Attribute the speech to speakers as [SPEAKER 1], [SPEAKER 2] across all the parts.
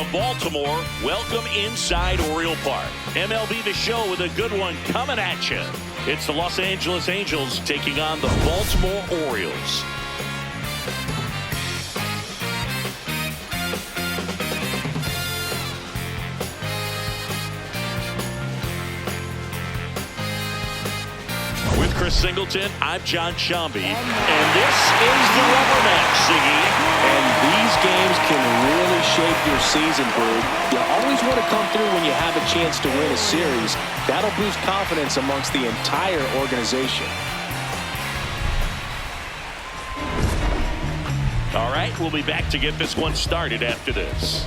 [SPEAKER 1] From Baltimore, welcome inside Oriole Park. MLB The Show with a good one coming at you. It's the Los Angeles Angels taking on the Baltimore Orioles. With Chris Singleton, I'm John Shambi. And this is the rubber match, Siggy.
[SPEAKER 2] And these games can really shape your season, Boog. You always want to come through when you have a chance to win a series. That'll boost confidence amongst the entire organization.
[SPEAKER 1] All right, we'll be back to get this one started after this.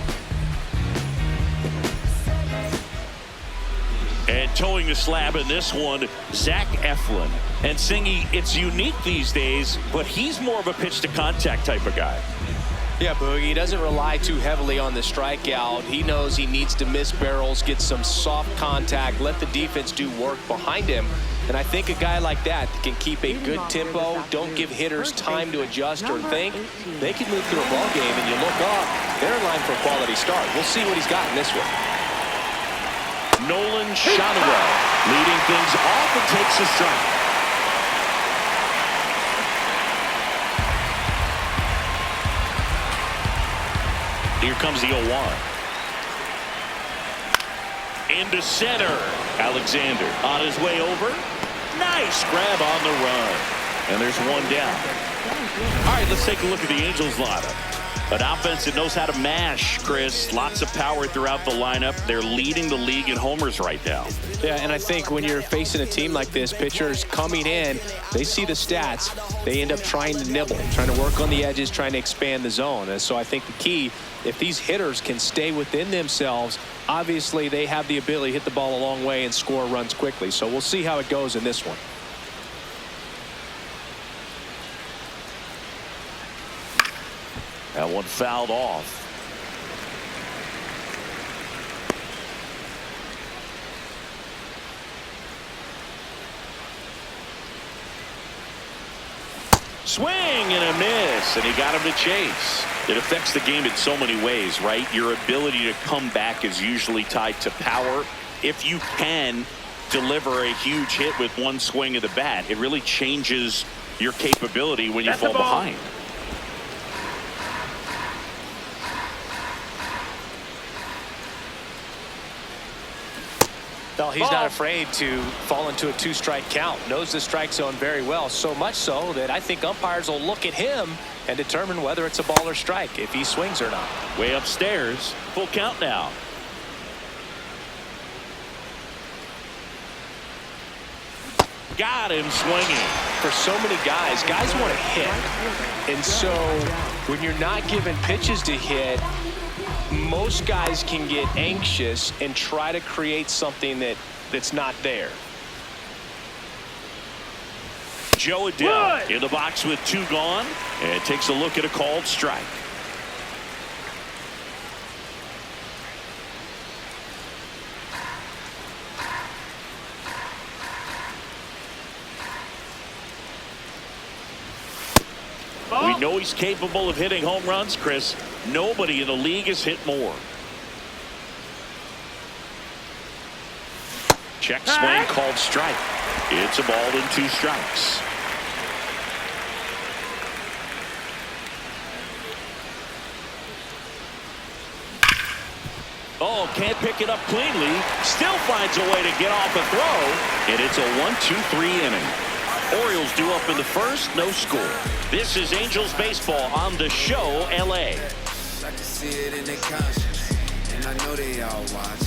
[SPEAKER 1] And towing the slab in this one, Zach Eflin. And Singy, it's unique these days, but he's more of a pitch-to-contact type of guy.
[SPEAKER 2] Yeah, Boogie, he doesn't rely too heavily on the strikeout. He knows he needs to miss barrels, get some soft contact, let the defense do work behind him. And I think a guy like that can keep a good tempo, don't give hitters time to adjust or think. They can move through a ball game, and you look up, they're in line for a quality start. We'll see what he's got in this one.
[SPEAKER 1] Nolan Shotwell leading things off and takes a strike. Here comes the 0-1. Into center. Alexander on his way over. Nice grab on the run. And there's one down. All right, let's take a look at the Angels lineup. An offense that knows how to mash, Chris. Lots of power throughout the lineup. They're leading the league in homers right now.
[SPEAKER 2] Yeah, and I think when you're facing a team like this, pitchers coming in, they see the stats. They end up trying to nibble, trying to work on the edges, trying to expand the zone. And so I think the key, if these hitters can stay within themselves, obviously they have the ability to hit the ball a long way and score runs quickly. So we'll see how it goes in this one.
[SPEAKER 1] That one fouled off. Swing and a miss, and he got him to chase. It affects the game in so many ways, right? Your ability to come back is usually tied to power. If you can deliver a huge hit with one swing of the bat, it really changes your capability when you fall behind.
[SPEAKER 2] No, he's not afraid to fall into a two-strike count. Knows the strike zone very well, so much so that I think umpires will look at him and determine whether it's a ball or strike, if he swings or not.
[SPEAKER 1] Way upstairs. Full count now. Got him swinging.
[SPEAKER 2] For so many guys want to hit. And so when you're not given pitches to hit, most guys can get anxious and try to create something that's not there.
[SPEAKER 1] Joe Adele in the box with two gone and takes a look at a called strike. We know he's capable of hitting home runs, Chris. Nobody in the league has hit more. Check swing called strike. It's a ball and two strikes. Oh, can't pick it up cleanly. Still finds a way to get off a throw. And it's a 1-2-3 inning. Orioles due up in the first, no score. This is Angels baseball on the Show LA.
[SPEAKER 3] I can see it in their conscience, and I know they all watch.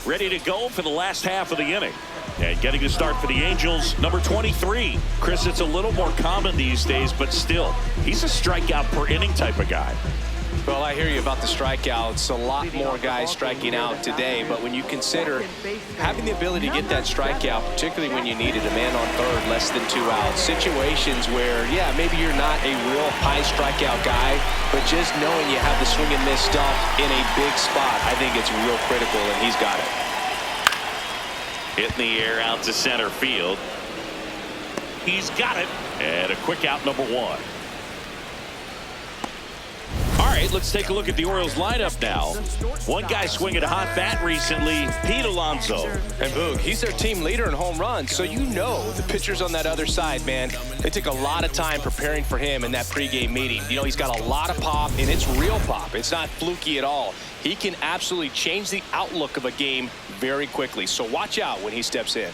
[SPEAKER 1] Ready to go for the last half of the inning. And getting the start for the Angels, number 23. Chris, it's a little more common these days, but still, he's a strikeout per inning type of guy.
[SPEAKER 2] Well, I hear you about the strikeouts. A lot more guys striking out today, but when you consider having the ability to get that strikeout, particularly when you needed a man on third, less than 2 outs, situations where, yeah, maybe you're not a real high strikeout guy, but just knowing you have the swing and miss stuff in a big spot, I think it's real critical, and he's got it.
[SPEAKER 1] Hitting the air out to center field. He's got it, and a quick out, number 1. right, let's take a look at the Orioles lineup now. One guy swinging a hot bat recently, Pete Alonso.
[SPEAKER 2] And Boog, he's their team leader in home runs, so you know the pitchers on that other side, man, they took a lot of time preparing for him in that pregame meeting. You know, he's got a lot of pop, and it's real pop. It's not fluky at all. He can absolutely change the outlook of a game very quickly, so watch out when he steps in.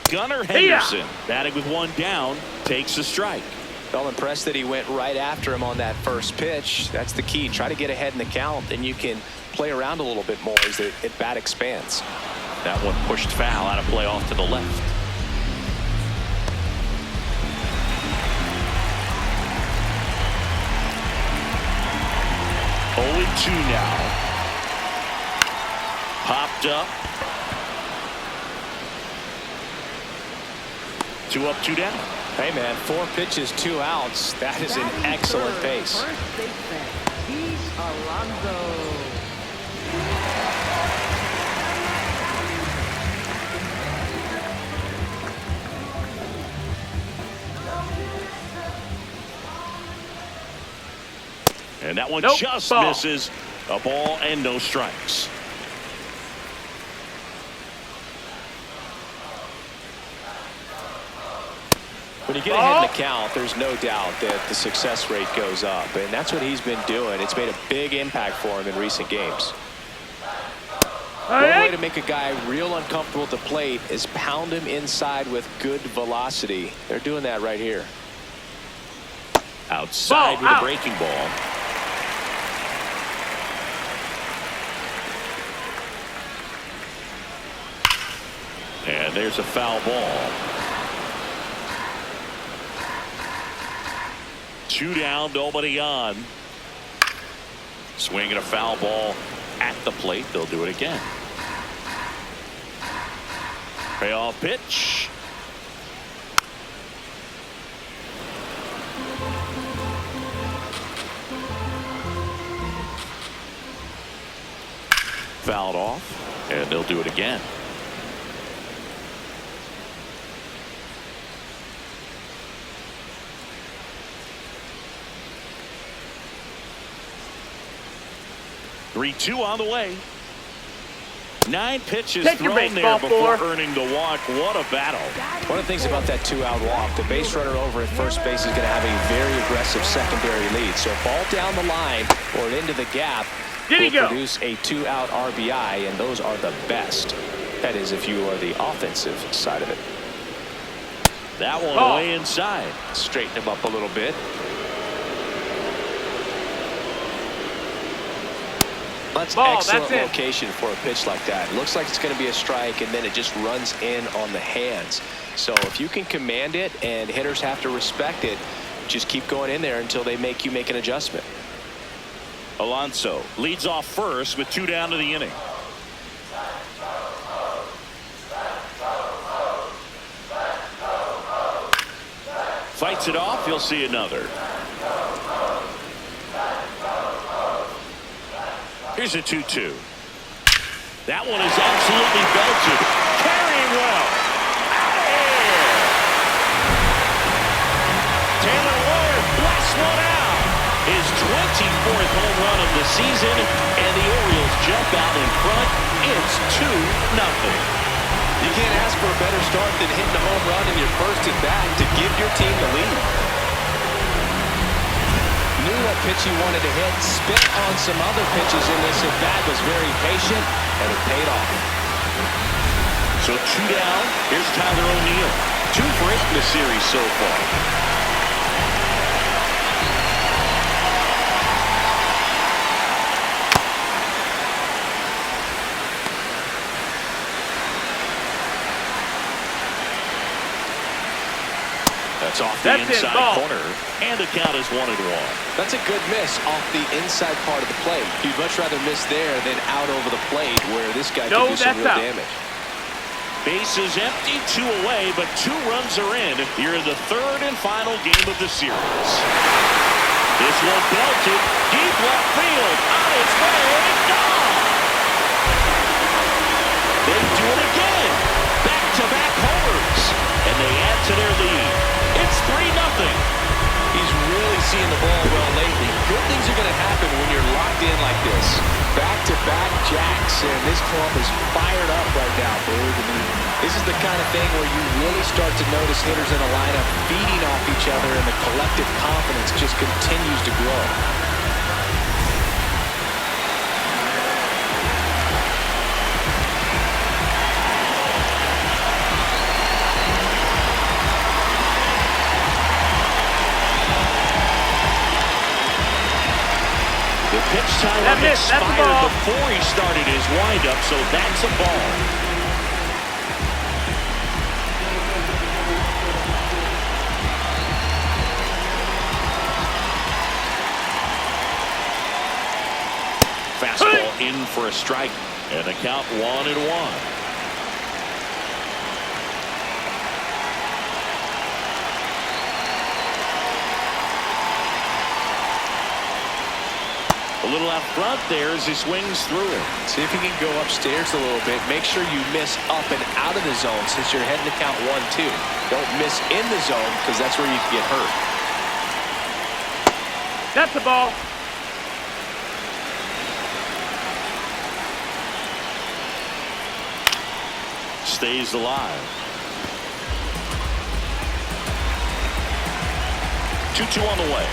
[SPEAKER 1] Gunnar Henderson, batting with one down, takes a strike.
[SPEAKER 2] Felt impressed that he went right after him on that first pitch. That's the key. Try to get ahead in the count, and you can play around a little bit more as the at-bat expands.
[SPEAKER 1] That one pushed foul, out of play off to the left. Oh, 2 now. Popped up. 2 up, 2 down.
[SPEAKER 2] Hey, man, 4 pitches, 2 outs. That is an excellent pace.
[SPEAKER 1] And that one just misses. A ball and no strikes.
[SPEAKER 2] When you get ahead in the count, there's no doubt that the success rate goes up, and that's what he's been doing. It's made a big impact for him in recent games. One way to make a guy real uncomfortable at the plate is pound him inside with good velocity. They're doing that right here.
[SPEAKER 1] Outside with a breaking ball. And there's a foul ball. 2 down, nobody on. Swinging a foul ball at the plate. They'll do it again. Payoff pitch. Fouled off, and they'll do it again. Three-two on the way. 9 pitches thrown there before earning the walk. What a battle.
[SPEAKER 2] One of the things about that 2-out walk, the base runner over at first base is going to have a very aggressive secondary lead. So ball down the line or into the gap will produce a 2-out RBI, and those are the best. That is if you are the offensive side of it.
[SPEAKER 1] That one way inside.
[SPEAKER 2] Straighten him up a little bit. That's excellent location for a pitch like that. It looks like it's going to be a strike, and then it just runs in on the hands. So if you can command it and hitters have to respect it, just keep going in there until they make you make an adjustment.
[SPEAKER 1] Alonso leads off first with 2 down to the inning. Fights it off. You'll see another. Here's a 2-2. That one is absolutely belted. Carrying well. Out of here. Taylor Ward blasts one out. His 24th home run of the season, and the Orioles jump out in front. It's 2-0.
[SPEAKER 2] You can't ask for a better start than hitting a home run in your first at bat to give your team the lead. Knew what pitch he wanted to hit, spit on some other pitches in this at bat, was very patient, and it paid off.
[SPEAKER 1] So 2 down. Here's Tyler O'Neill. 2 for 8 in the series so far. That's off the inside corner, and the count is 1-1.
[SPEAKER 2] That's a good miss off the inside part of the plate. You'd much rather miss there than out over the plate, where this guy could do some real damage.
[SPEAKER 1] Base is empty, 2 away, but 2 runs are in. You're in the 3rd and final game of the series. This one belted deep left field, on its way, gone. They do it again. Back-to-back homers, and they add to their lead. It's 3-0.
[SPEAKER 2] going to happen when you're locked in like this. Back-to-back jacks, and this club is fired up right now, Boog. I mean, this is the kind of thing where you really start to notice hitters in a lineup feeding off each other, and the collective confidence just continues to grow.
[SPEAKER 1] The pitch timer expired before he started his windup, so that's a ball. Fastball in for a strike, and the count 1-1. A little out front there as he swings through it.
[SPEAKER 2] See if you can go upstairs a little bit. Make sure you miss up and out of the zone since you're heading to count 1-2. Don't miss in the zone because that's where you can get hurt.
[SPEAKER 4] That's the ball.
[SPEAKER 1] Stays alive. 2-2 on the way.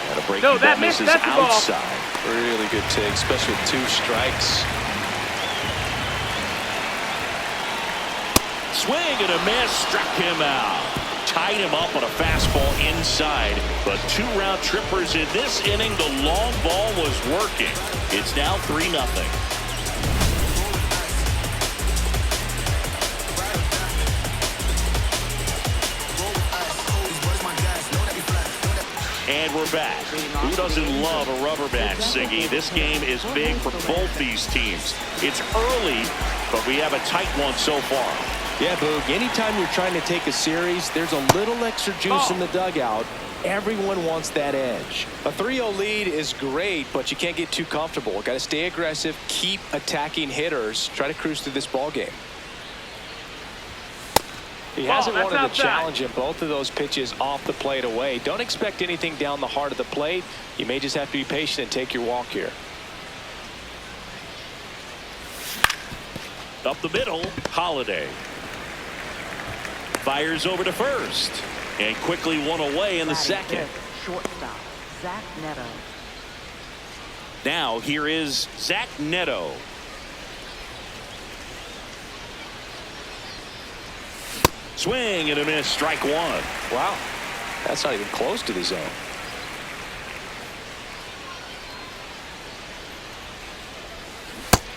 [SPEAKER 1] And a breaking
[SPEAKER 4] No, that
[SPEAKER 1] misses
[SPEAKER 4] missed. That's the ball.
[SPEAKER 1] outside.
[SPEAKER 2] Really good take, especially with 2 strikes.
[SPEAKER 1] Swing and a miss, struck him out. Tied him up on a fastball inside, but 2 round trippers in this inning. The long ball was working. It's now 3-0. And we're back. Who doesn't love a rubber match, Siggy? This game is big for both these teams. It's early, but we have a tight one so far.
[SPEAKER 2] Yeah, Boog, anytime you're trying to take a series, there's a little extra juice in the dugout. Everyone wants that edge. A 3-0 lead is great, but you can't get too comfortable. Got to stay aggressive, keep attacking hitters, try to cruise through this ball game. He hasn't wanted to challenge him. Both of those pitches off the plate away. Don't expect anything down the heart of the plate. You may just have to be patient and take your walk here.
[SPEAKER 1] Up the middle, Holiday. Fires over to first. And quickly one away in the second.
[SPEAKER 5] Shortstop, Zach Neto.
[SPEAKER 1] Now here is Zach Neto. Swing and a miss, strike 1.
[SPEAKER 2] Wow, that's not even close to the zone.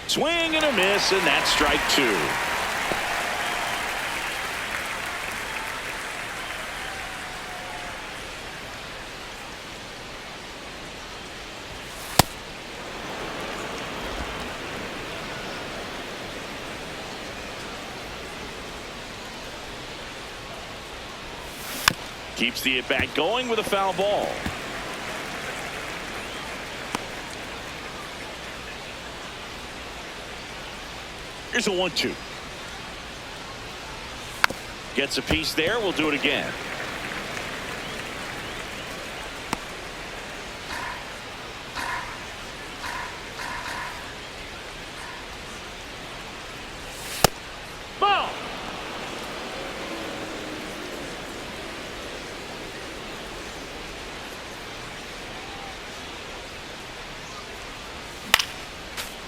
[SPEAKER 1] Swing and a miss, and that's strike 2. Keeps the at-bat going with a foul ball. Here's a 1-2. Gets a piece there. We'll do it again.
[SPEAKER 4] Ball.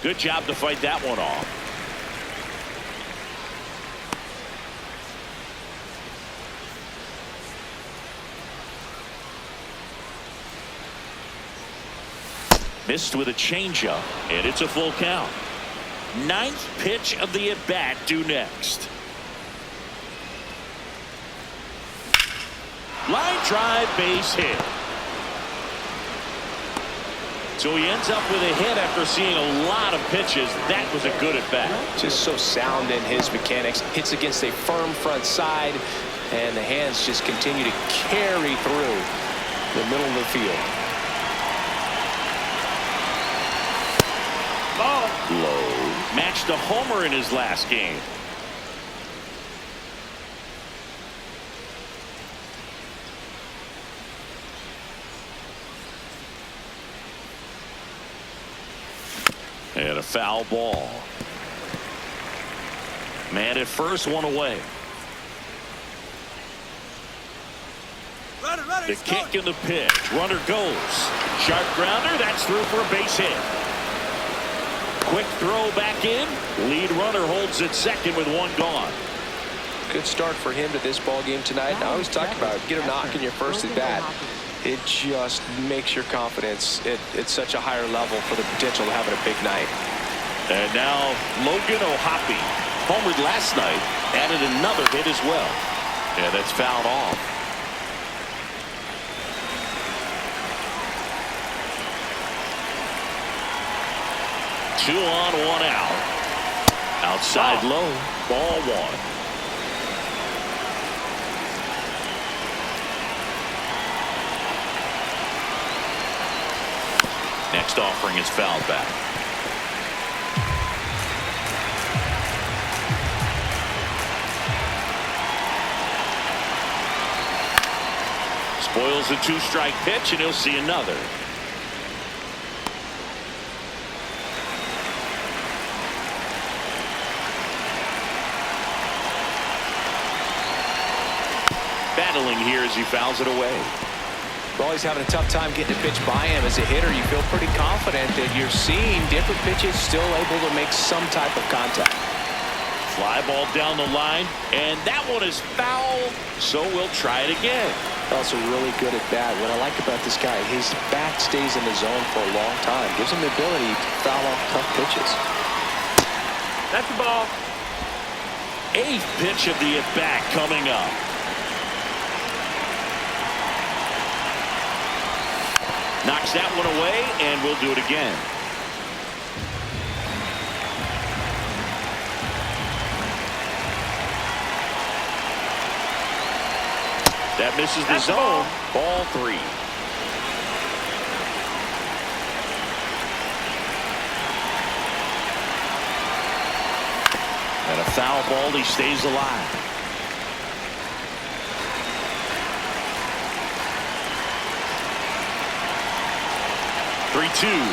[SPEAKER 1] Good job to fight that one off. Missed with a changeup, and it's a full count. 9th pitch of the at-bat due next. Line drive, base hit. So he ends up with a hit after seeing a lot of pitches. That was a good at-bat.
[SPEAKER 2] Just so sound in his mechanics. Hits against a firm front side, and the hands just continue to carry through the middle of the field.
[SPEAKER 4] Ball.
[SPEAKER 1] Low. Matched a homer in his last game. And a foul ball. Man at first, one away. The kick and the pitch. Runner goes. Sharp grounder. That's through for a base hit. Quick throw back in. Lead runner holds at second with one gone.
[SPEAKER 2] Good start for him to this ball game tonight. I always talk about get a knock in your first at bat. It just makes your confidence at such a higher level for the potential of having a big night.
[SPEAKER 1] And now Logan O'Hoppe, homered last night, added another hit as well. And that's fouled off. Two on, one out. Outside low, ball one. Next offering is fouled back. Spoils the two-strike pitch, and he'll see another. Battling here as he fouls it away.
[SPEAKER 2] Well, he's having a tough time getting a pitch by him. As a hitter, you feel pretty confident that you're seeing different pitches still able to make some type of contact.
[SPEAKER 1] Fly ball down the line, and that one is foul, so we'll try it again.
[SPEAKER 2] Also really good at bat. What I like about this guy, his bat stays in the zone for a long time. Gives him the ability to foul off tough pitches.
[SPEAKER 4] That's the ball.
[SPEAKER 1] Eighth pitch of the at-bat coming up. Knocks that one away, and we'll do it again. That misses the zone. Ball three. And a foul ball. He stays alive. Three-two.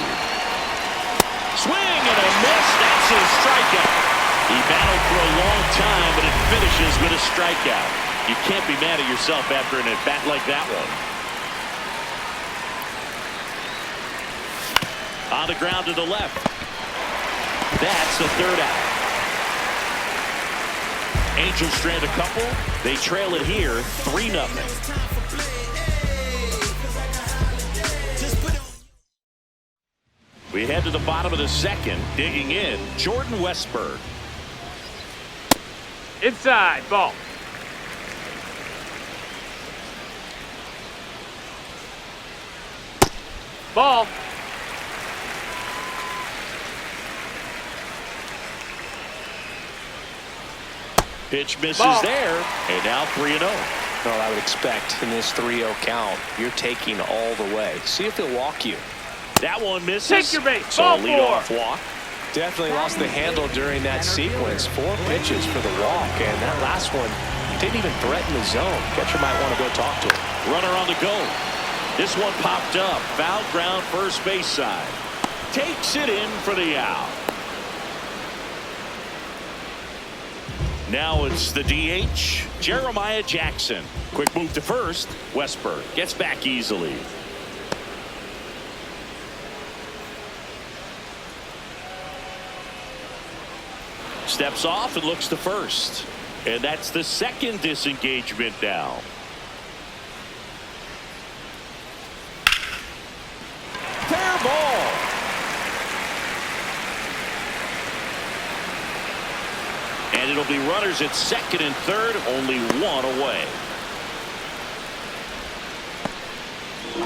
[SPEAKER 1] Swing and a miss. That's his strikeout. He battled for a long time, but it finishes with a strikeout. You can't be mad at yourself after an at-bat like that one. On the ground to the left. That's the third out. Angels strand a couple. They trail it here 3-0. We head to the bottom of the second. Digging in, Jordan Westberg.
[SPEAKER 4] Inside, ball. Ball.
[SPEAKER 1] Pitch misses
[SPEAKER 4] Ball.
[SPEAKER 1] there, and now 3-0.
[SPEAKER 2] Well, I would expect in this 3-0 count, you're taking all the way. See if he'll walk you.
[SPEAKER 1] That one misses.
[SPEAKER 4] Take your base.
[SPEAKER 1] So
[SPEAKER 4] Ball
[SPEAKER 1] leadoff
[SPEAKER 4] four.
[SPEAKER 1] walk.
[SPEAKER 2] Definitely lost the handle during that sequence. 4 pitches for the walk, and that last one didn't even threaten the zone. Catcher might want to go talk to him.
[SPEAKER 1] Runner on the go. This one popped up. Foul ground first base side. Takes it in for the out. Now it's the DH, Jeremiah Jackson. Quick move to first. Westberg gets back easily. Steps off and looks to first. And that's the second disengagement now. Fair ball. And it'll be runners at second and third, only one away.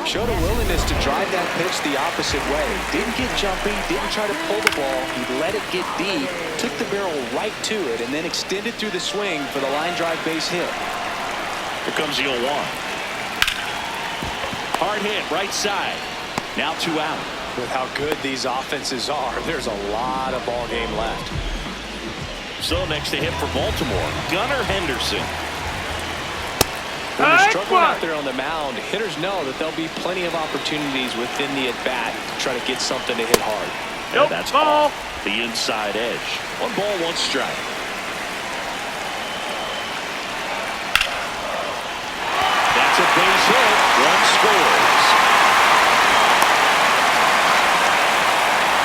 [SPEAKER 2] Showed a willingness to drive that pitch the opposite way. Didn't get jumpy, didn't try to pull the ball. He let it get deep, took the barrel right to it, and then extended through the swing for the line drive base hit.
[SPEAKER 1] Here comes the 0-1. Hard hit, right side. Now 2 out.
[SPEAKER 2] With how good these offenses are, there's a lot of ball game left.
[SPEAKER 1] So next to hit for Baltimore, Gunnar Henderson.
[SPEAKER 2] When you're struggling out there on the mound, hitters know that there'll be plenty of opportunities within the at-bat to try to get something to hit hard.
[SPEAKER 4] Nope,
[SPEAKER 1] That's
[SPEAKER 4] ball.
[SPEAKER 1] off the inside edge. 1 ball, 1 strike. That's a base hit. 1 scores.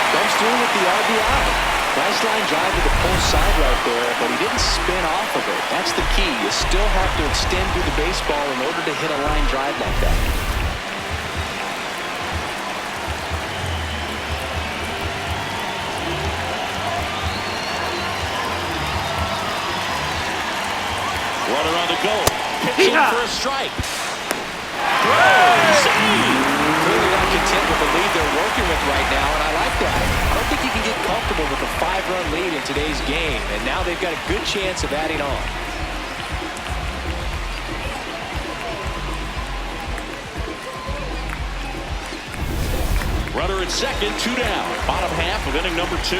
[SPEAKER 2] Comes through with the RBI. Nice line drive to the pull side right there, but he didn't spin off of it. That's the key. You still have to extend through the baseball in order to hit a line drive like that.
[SPEAKER 1] Runner on the go. Pitching for a strike. Throw. Save.
[SPEAKER 2] Clearly not content with the lead they're working with right now, and I like that. I don't think you can get comfortable with a 5-run lead in today's game, and now they've got a good chance of adding on.
[SPEAKER 1] Runner at second, 2 down. Bottom half of inning number 2.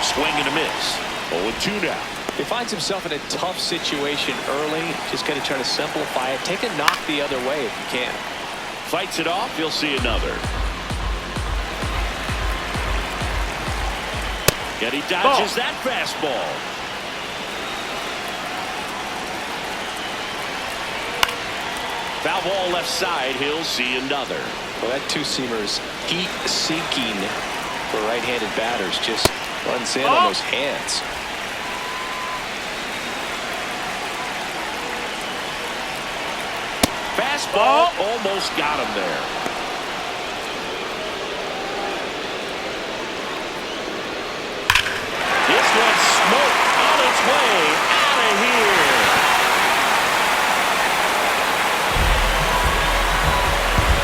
[SPEAKER 1] Swing and a miss. 0-2 now.
[SPEAKER 2] He finds himself in a tough situation early. Just got to try to simplify it. Take a knock the other way if you can.
[SPEAKER 1] Fights it off. You'll see another. And he dodges that fastball. Foul ball left side. He'll see another.
[SPEAKER 2] Well, that two-seamer is heat-seeking for right-handed batters. Just runs in on those hands.
[SPEAKER 1] Fastball almost got him there. This one's smoked on its way out of here.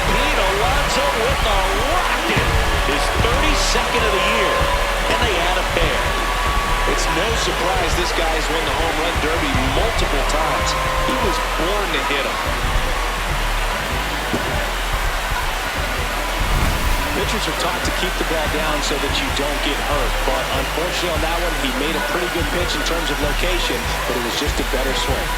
[SPEAKER 1] Pete Alonso with a rocket. His 32nd of the year. And they add a pair.
[SPEAKER 2] It's no surprise this guy's won the home run derby multiple times. He was born to hit them. Pitchers are taught to keep the ball down so that you don't get hurt. But unfortunately on that one, he made a pretty good pitch in terms of location, but it was just a better swing.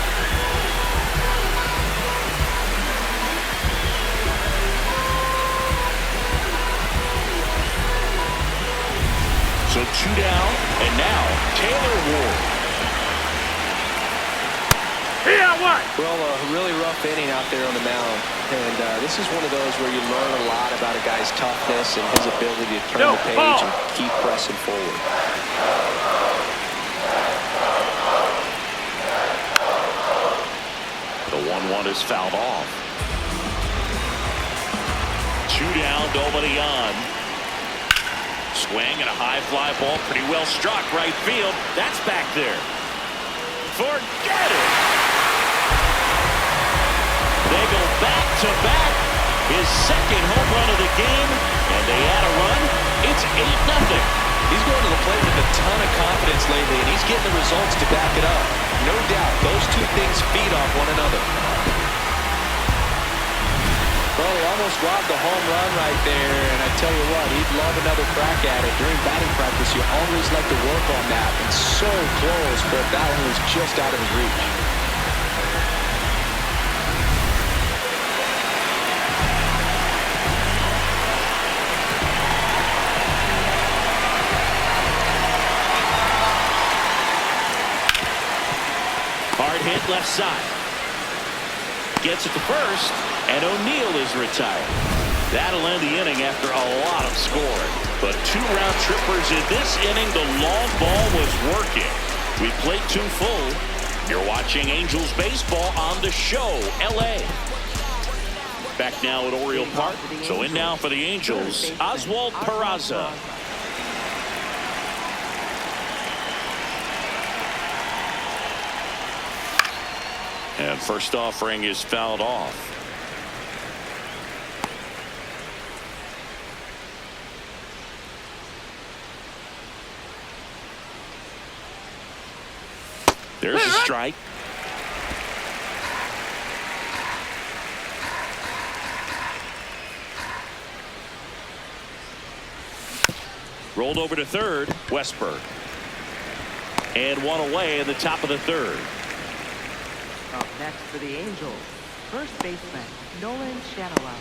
[SPEAKER 1] So 2 down, and now Taylor Ward.
[SPEAKER 2] Well, a really rough inning out there on the mound. And this is one of those where you learn a lot about a guy's toughness and his ability to turn the page and keep pressing forward.
[SPEAKER 1] The 1-1 is fouled off. 2 down, nobody on. Swing and a high fly ball, pretty well struck right field. That's back there. Forget it. They go back to back. His second home run of the game, and they add a run. It's 8-0.
[SPEAKER 2] He's going to the plate with a ton of confidence lately, and he's getting the results to back it up. No doubt, those two things feed off one another. Well, he almost robbed the home run right there, and I tell you what, he'd love another crack at it. During batting practice, you always like to work on that, and so close, but that one was just out of his reach.
[SPEAKER 1] Hard hit left side. Gets it to first, and O'Neill is retired. That'll end the inning after a lot of scoring. But 2 round trippers in this inning. The long ball was working. We played 2 full. You're watching Angels baseball on the show, LA. Back now at Oriole Park. So in now for the Angels, Oswald Peraza. And first offering is fouled off. There's a strike. Rolled over to third, Westberg. And 1 away in the top of the 3rd.
[SPEAKER 5] Next for the Angels, first baseman, Nolan Shanaway.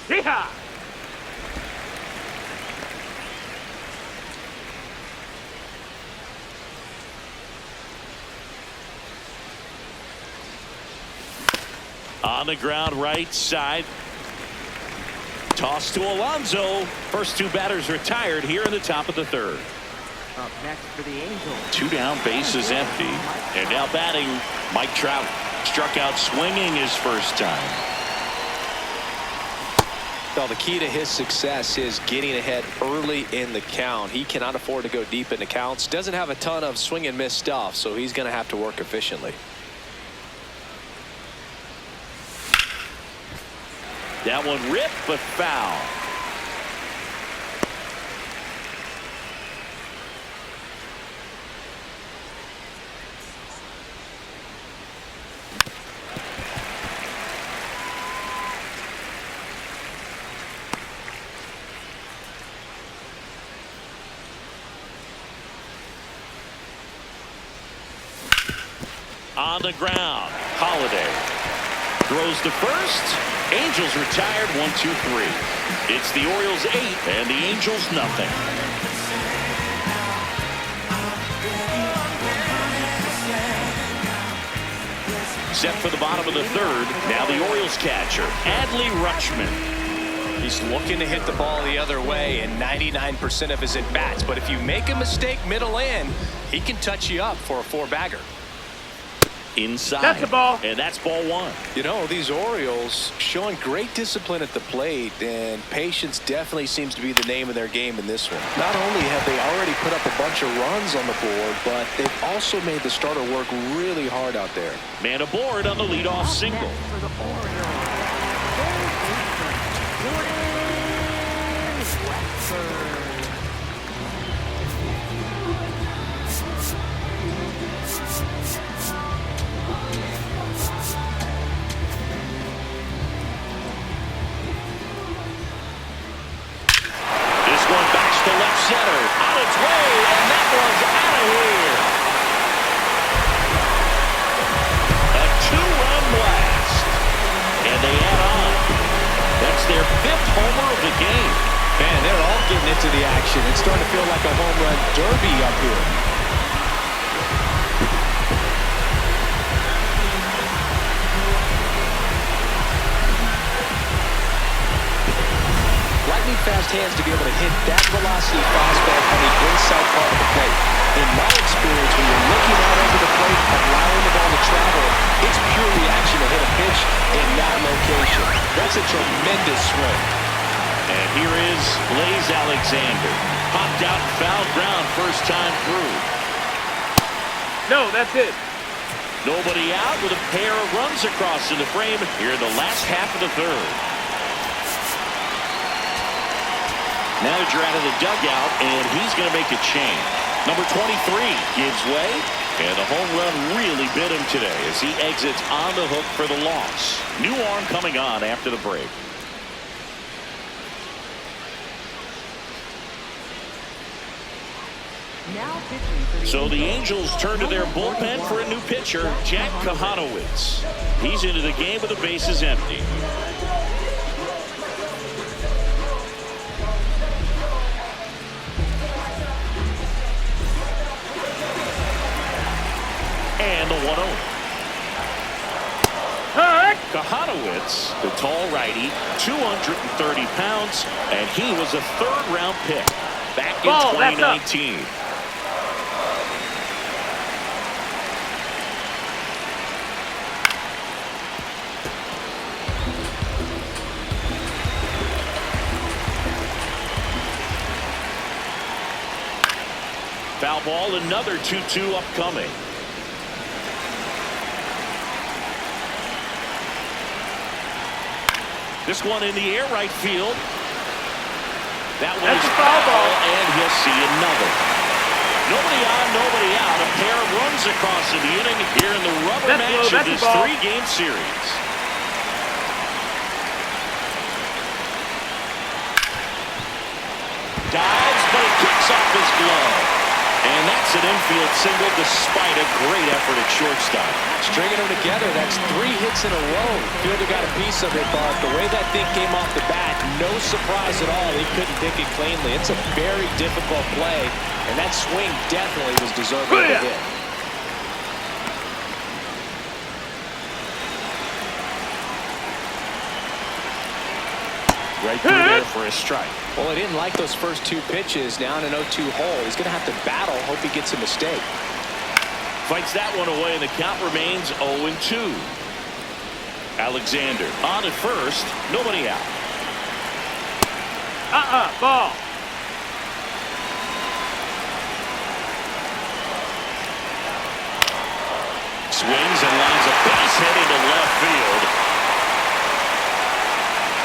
[SPEAKER 4] Yeehaw!
[SPEAKER 1] On the ground, right side. Toss to Alonso. First two batters retired here in the top of the third.
[SPEAKER 5] Up next for the Angels.
[SPEAKER 1] Two down, bases empty. And now batting, Mike Trout. Struck out swinging his first time.
[SPEAKER 2] Well, the key to his success is getting ahead early in the count. He cannot afford to go deep in the counts. Doesn't have a ton of swing and miss stuff, so he's going to have to work efficiently.
[SPEAKER 1] That one ripped, but foul. On the ground, Holiday throws to first. Angels retired 1-2-3. It's the Orioles 8 and the Angels nothing. Set for the bottom of the third. Now the Orioles catcher, Adley Rutschman.
[SPEAKER 2] He's looking to hit the ball the other way in 99% of his at-bats. But if you make a mistake middle in, he can touch you up for a four-bagger.
[SPEAKER 1] Inside.
[SPEAKER 4] That's a ball.
[SPEAKER 1] And that's ball one.
[SPEAKER 2] You know, these Orioles showing great discipline at the plate, and patience definitely seems to be the name of their game in this one. Not only have they already put up a bunch of runs on the board, but they've also made the starter work really hard out there.
[SPEAKER 1] Man aboard on the leadoff single.
[SPEAKER 5] Next for the Orioles, third baseman, Jordan Westburg.
[SPEAKER 1] Center on its way, and that one's out of here. A two-run blast, and they add on. That's their fifth homer of the game.
[SPEAKER 2] Man, they're all getting into the action. It's starting to feel like a home run derby up here. Fast hands to be able to hit that velocity fastball on the inside part of the plate. In my experience, when you're looking out over the plate, allowing the ball to travel, it's pure reaction to hit a pitch in that location. That's a tremendous swing.
[SPEAKER 1] And here is Blaze Alexander. Popped out foul ground first time through.
[SPEAKER 4] No, that's it.
[SPEAKER 1] Nobody out with a pair of runs across in the frame here in the last half of the third. Now that you're out of the dugout, and he's going to make a change. Number 23 gives way, and the home run really bit him today as he exits on the hook for the loss. New arm coming on after the break.
[SPEAKER 5] Now pitching for the
[SPEAKER 1] So the
[SPEAKER 5] Angels,
[SPEAKER 1] Angels turn to their
[SPEAKER 5] number
[SPEAKER 1] bullpen
[SPEAKER 5] 41,
[SPEAKER 1] for a new pitcher, Jack Kahanowitz. He's into the game with the bases empty. And the 1-0. Kahanowitz, the tall righty, 230 pounds, and he was a third-round pick back in 2019. Foul ball, another 2-2 upcoming. This one in the air, right field. That one is foul ball, and he'll see another. Nobody on, nobody out. A pair of runs across in the inning here in the rubber match of this three-game series. his glove. And that's an infield single despite a great effort at shortstop.
[SPEAKER 2] Stringing them together, that's 3 hits in a row. Fielder got a piece of it, but the way that thing came off the bat, no surprise at all. He couldn't pick it cleanly. It's a very difficult play, and that swing definitely was deserving of a hit.
[SPEAKER 1] Right through there for a strike.
[SPEAKER 2] Well, I didn't like those first 2 pitches down an 0-2 hole. He's going to have to battle. Hope he gets a mistake.
[SPEAKER 1] Fights that one away, and the count remains 0-2. Alexander on at first. Nobody out.
[SPEAKER 4] Ball.
[SPEAKER 1] Swings and lines a base hit into left field.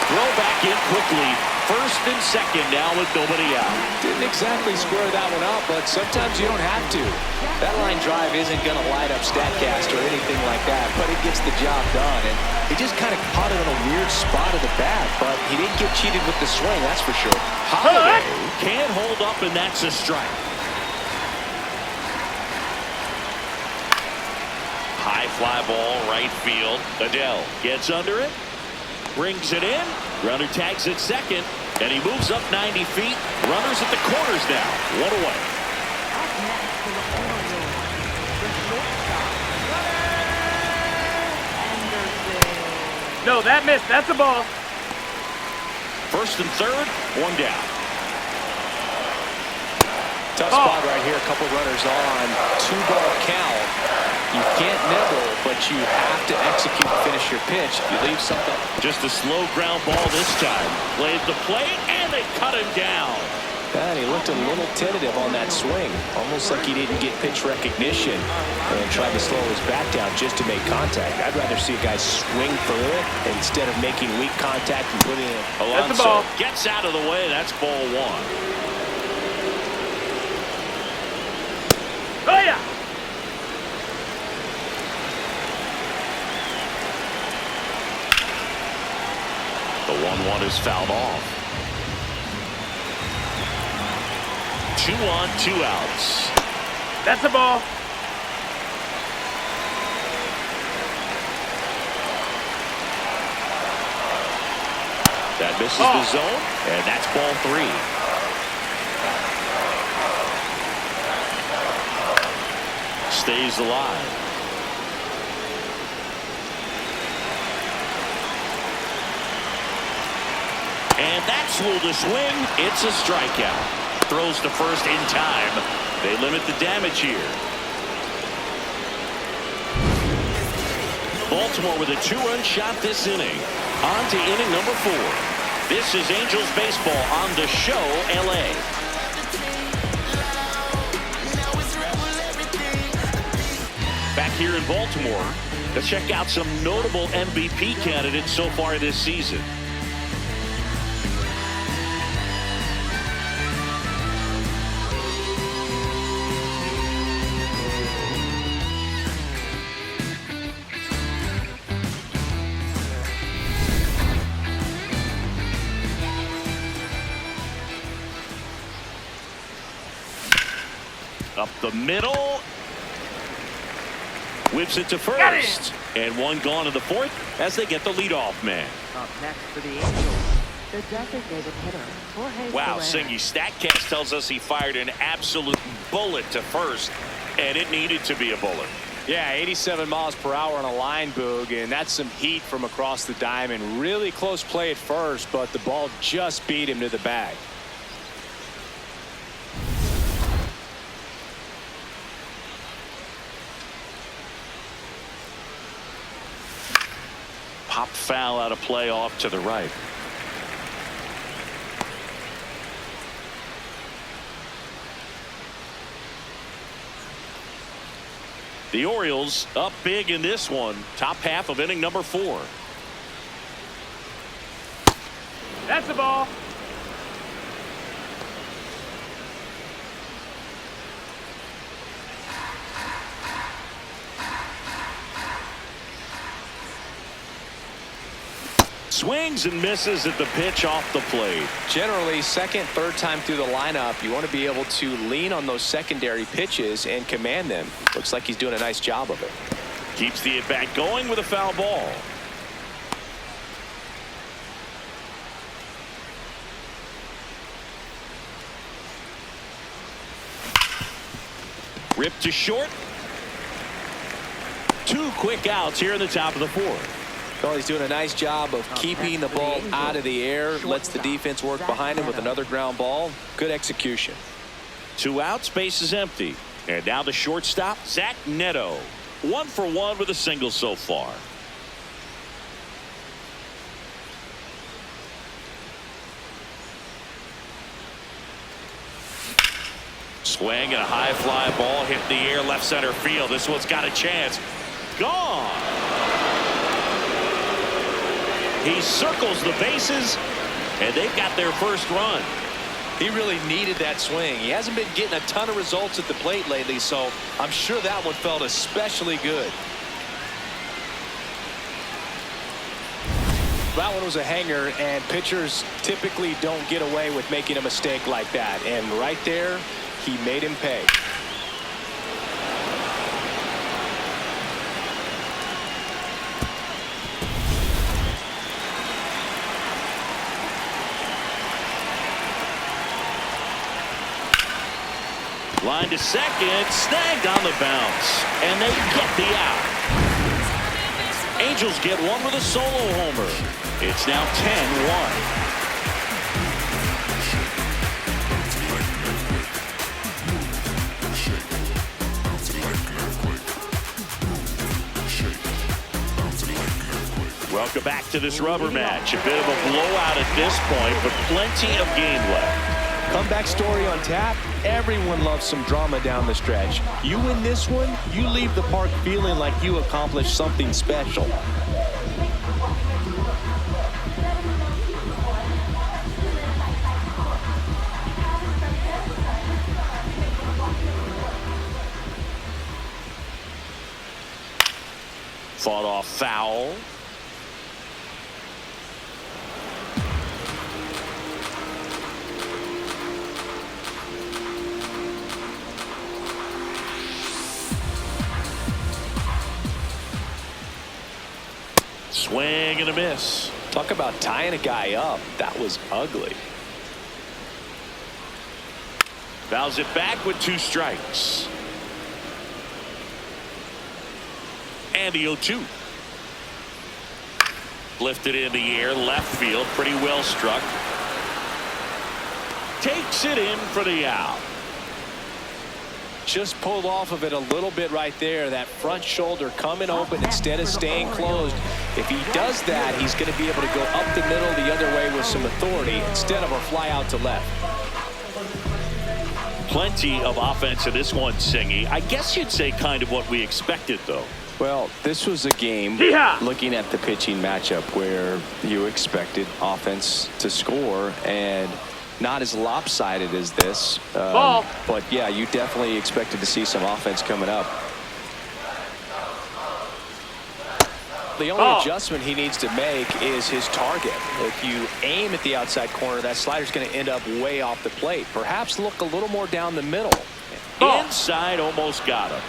[SPEAKER 1] Throw back in quickly. First and second now with nobody out.
[SPEAKER 2] Didn't exactly square that one up, but sometimes you don't have to. That line drive isn't going to light up StatCast or anything like that, but it gets the job done. And he just kind of caught it in a weird spot of the bat, but he didn't get cheated with the swing, that's for sure.
[SPEAKER 1] Holiday can't hold up, and that's a strike. High fly ball, right field. Adele gets under it. Brings it in. Runner tags at second, and he moves up 90 feet. Runners at the corners now. 1 away.
[SPEAKER 5] Up next for the Orioles, the shortstop, Anderson.
[SPEAKER 4] No, that missed. That's a ball.
[SPEAKER 1] First and third, 1 down.
[SPEAKER 2] Tough spot right here. A couple runners on. 2-ball count. You can't nibble, but you have to execute and finish your pitch. You leave something.
[SPEAKER 1] Just a slow ground ball this time. Played the plate, and they cut him down.
[SPEAKER 2] And he looked a little tentative on that swing. Almost like he didn't get pitch recognition and tried to slow his bat down just to make contact. I'd rather see a guy swing for it instead of making weak contact and putting it in.
[SPEAKER 4] That's the ball.
[SPEAKER 1] Gets out of the way. That's ball 1.
[SPEAKER 4] Oh, yeah.
[SPEAKER 1] The 1-1 is fouled off. 2 on, 2 outs.
[SPEAKER 4] That's a ball.
[SPEAKER 1] That misses the zone, and that's ball 3. Stays alive. And that's ruled a swing. It's a strikeout. Throws to first in time. They limit the damage here. Baltimore with a 2-run shot this inning. On to inning number 4. This is Angels baseball on the show, LA. Back here in Baltimore, let's check out some notable MVP candidates so far this season. Up the middle. Whips it to first. And 1 gone in the 4th as they get the leadoff man.
[SPEAKER 5] Up next for the Angels, the designated hitter, Jorge
[SPEAKER 1] Wow,
[SPEAKER 5] Soler.
[SPEAKER 1] Singy, StatCast tells us he fired an absolute bullet to first, and it needed to be a bullet.
[SPEAKER 2] Yeah, 87 miles per hour on a line, Boog, and that's some heat from across the diamond. Really close play at first, but the ball just beat him to the bag.
[SPEAKER 1] Pop foul out of play off to the right. The Orioles up big in this one. Top half of inning number 4.
[SPEAKER 4] That's the ball.
[SPEAKER 1] Swings and misses at the pitch off the plate.
[SPEAKER 2] Generally, second, third time through the lineup, you want to be able to lean on those secondary pitches and command them. Looks like he's doing a nice job of it.
[SPEAKER 1] Keeps the at-bat going with a foul ball. Ripped to short. 2 quick outs here in the top of the 4th.
[SPEAKER 2] Well, he's doing a nice job of keeping the ball out of the air. Lets the defense work behind him with another ground ball. Good execution.
[SPEAKER 1] 2 outs, base is empty. And now the shortstop, Zach Neto. 1 for 1 with a single so far. Swing and a high fly ball hit the air left center field. This one's got a chance. Gone. He circles the bases, and they've got their first run.
[SPEAKER 2] He really needed that swing. He hasn't been getting a ton of results at the plate lately, so I'm sure that one felt especially good. That one was a hanger, and pitchers typically don't get away with making a mistake like that. And right there, he made him pay.
[SPEAKER 1] Line to second, snagged on the bounce, and they get the out. Angels get one with a solo homer. It's now 10-1. Welcome back to this rubber match. A bit of a blowout at this point, but plenty of game left.
[SPEAKER 2] Comeback story on tap. Everyone loves some drama down the stretch. You win this one, you leave the park feeling like you accomplished something special.
[SPEAKER 1] Fought off foul. Swing and a miss.
[SPEAKER 2] Talk about tying a guy up. That was ugly.
[SPEAKER 1] Fouls it back with 2 strikes. And the 0-2. Lifted in the air, left field, pretty well struck. Takes it in for the out.
[SPEAKER 2] Just pulled off of it a little bit right there. That front shoulder coming open instead of staying closed. If he does that, he's going to be able to go up the middle the other way with some authority instead of a fly out to left.
[SPEAKER 1] Plenty of offense in this one, Singy. I guess you'd say kind of what we expected, though.
[SPEAKER 2] Well, this was a game, looking at the pitching matchup, where you expected offense to score, and not as lopsided as this. But yeah, you definitely expected to see some offense coming up. The only adjustment he needs to make is his target. If you aim at the outside corner, that slider's going to end up way off the plate. Perhaps look a little more down the middle.
[SPEAKER 1] Inside, almost got him.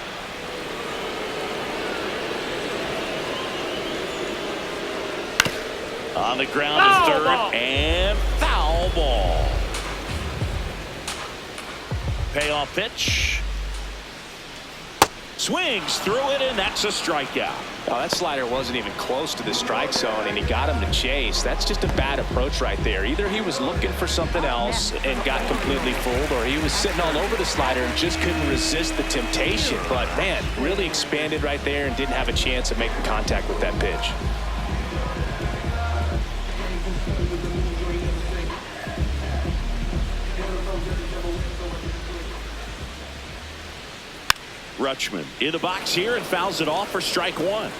[SPEAKER 1] On the ground to third, and foul ball. Payoff pitch. Swings through it, and that's a strikeout.
[SPEAKER 2] Oh, that slider wasn't even close to the strike zone, and he got him to chase. That's just a bad approach right there. Either he was looking for something else and got completely fooled, or he was sitting all over the slider and just couldn't resist the temptation. But, man, really expanded right there and didn't have a chance of making contact with that pitch.
[SPEAKER 1] Rutschman in the box here and fouls it off for strike 1.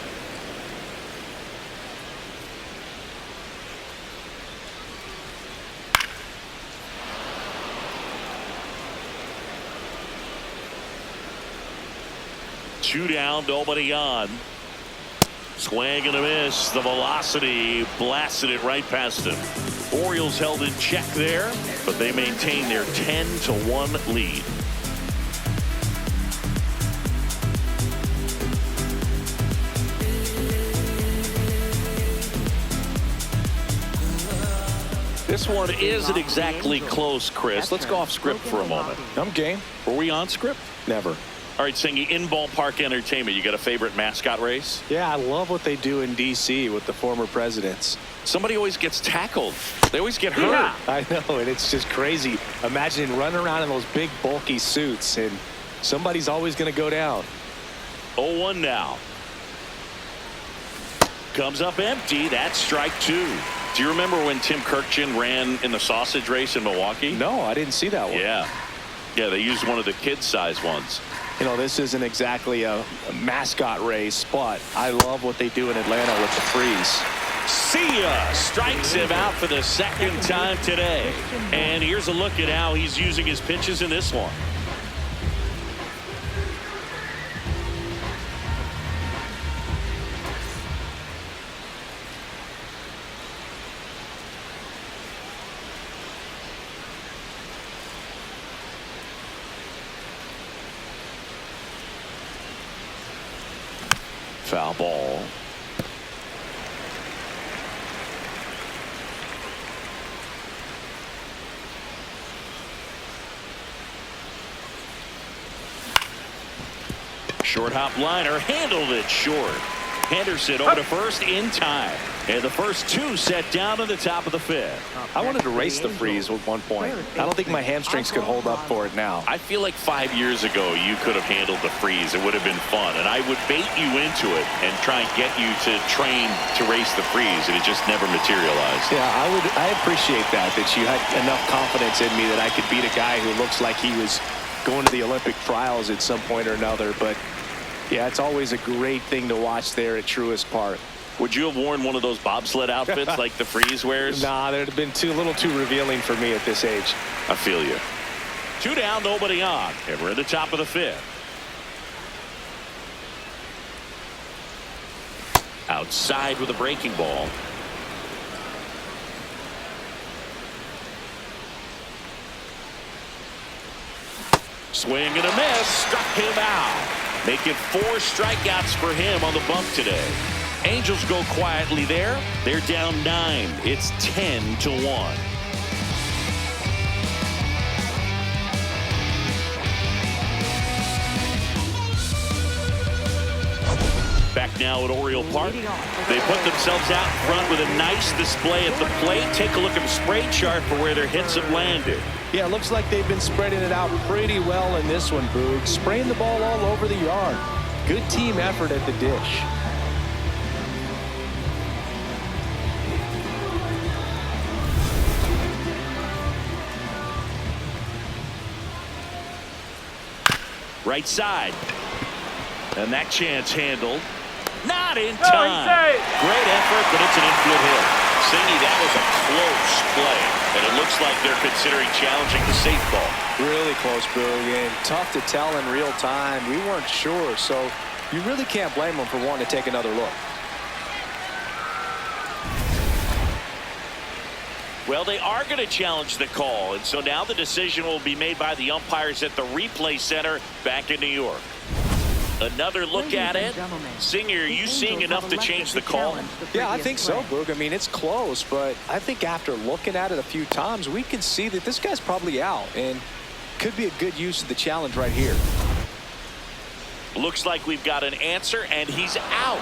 [SPEAKER 1] Two down, nobody on. Swing and a miss. The velocity blasted it right past him. Orioles held in check there, but they maintain their 10-1 lead. This one isn't exactly close, Chris. Let's go off script for a moment.
[SPEAKER 2] I'm game.
[SPEAKER 1] Were we on script?
[SPEAKER 2] Never.
[SPEAKER 1] All right, Singy, in ballpark entertainment, you got a favorite mascot race?
[SPEAKER 2] Yeah, I love what they do in D.C. with the former presidents.
[SPEAKER 1] Somebody always gets tackled. They always get hurt.
[SPEAKER 4] Yeah.
[SPEAKER 2] I know, and it's just crazy. Imagine running around in those big, bulky suits, and somebody's always going to go down.
[SPEAKER 1] 0-1 now. Comes up empty. That's strike two. Do you remember when Tim Kirkjian ran in the sausage race in Milwaukee?
[SPEAKER 2] No, I didn't see that one.
[SPEAKER 1] Yeah. Yeah, they used one of the kid-size ones.
[SPEAKER 2] You know, this isn't exactly a mascot race, but I love what they do in Atlanta with the freeze.
[SPEAKER 1] See ya! Strikes him out for the second time today. And here's a look at how he's using his pitches in this one. Foul ball. Short hop liner, handled it short. Henderson over to first in time. And the first two set down to the top of the fifth.
[SPEAKER 2] I wanted to race the freeze at one point. I don't think my hamstrings could hold up for it now.
[SPEAKER 1] I feel like 5 years ago you could have handled the freeze. It would have been fun. And I would bait you into it and try and get you to train to race the freeze. And it just never materialized.
[SPEAKER 2] Yeah, I appreciate that you had enough confidence in me that I could beat a guy who looks like he was going to the Olympic trials at some point or another. But yeah, it's always a great thing to watch there at Truist Park.
[SPEAKER 1] Would you have worn one of those bobsled outfits like the freeze wears?
[SPEAKER 2] Nah, they'd have been a little too revealing for me at this age.
[SPEAKER 1] I feel you. 2 down, nobody on. And we're at the top of the fifth. Outside with a breaking ball. Swing and a miss. Struck him out. Making 4 strikeouts for him on the bump today. Angels go quietly there. They're down 9. It's 10-1. Back now at Oriole Park. They put themselves out front with a nice display at the plate. Take a look at the spray chart for where their hits have landed.
[SPEAKER 2] Yeah, it looks like they've been spreading it out pretty well in this one, Boog. Spraying the ball all over the yard. Good team effort at the dish.
[SPEAKER 1] Right side. And that chance handled. Not in
[SPEAKER 4] Oh,
[SPEAKER 1] time.
[SPEAKER 4] he's safe.
[SPEAKER 1] Great effort, but it's an infield hit. Singy, that was a close play. And it looks like they're considering challenging the safe ball.
[SPEAKER 2] Really close, Boog, and tough to tell in real time. We weren't sure, so you really can't blame them for wanting to take another look.
[SPEAKER 1] Well, they are going to challenge the call, and so now the decision will be made by the umpires at the replay center back in New York. Another look at it. Singer, are you seeing enough to change the call?
[SPEAKER 2] Yeah, I think so, Boog. I mean, it's close, but I think after looking at it a few times, we can see that this guy's probably out, and could be a good use of the challenge right here.
[SPEAKER 1] Looks like we've got an answer, and he's out.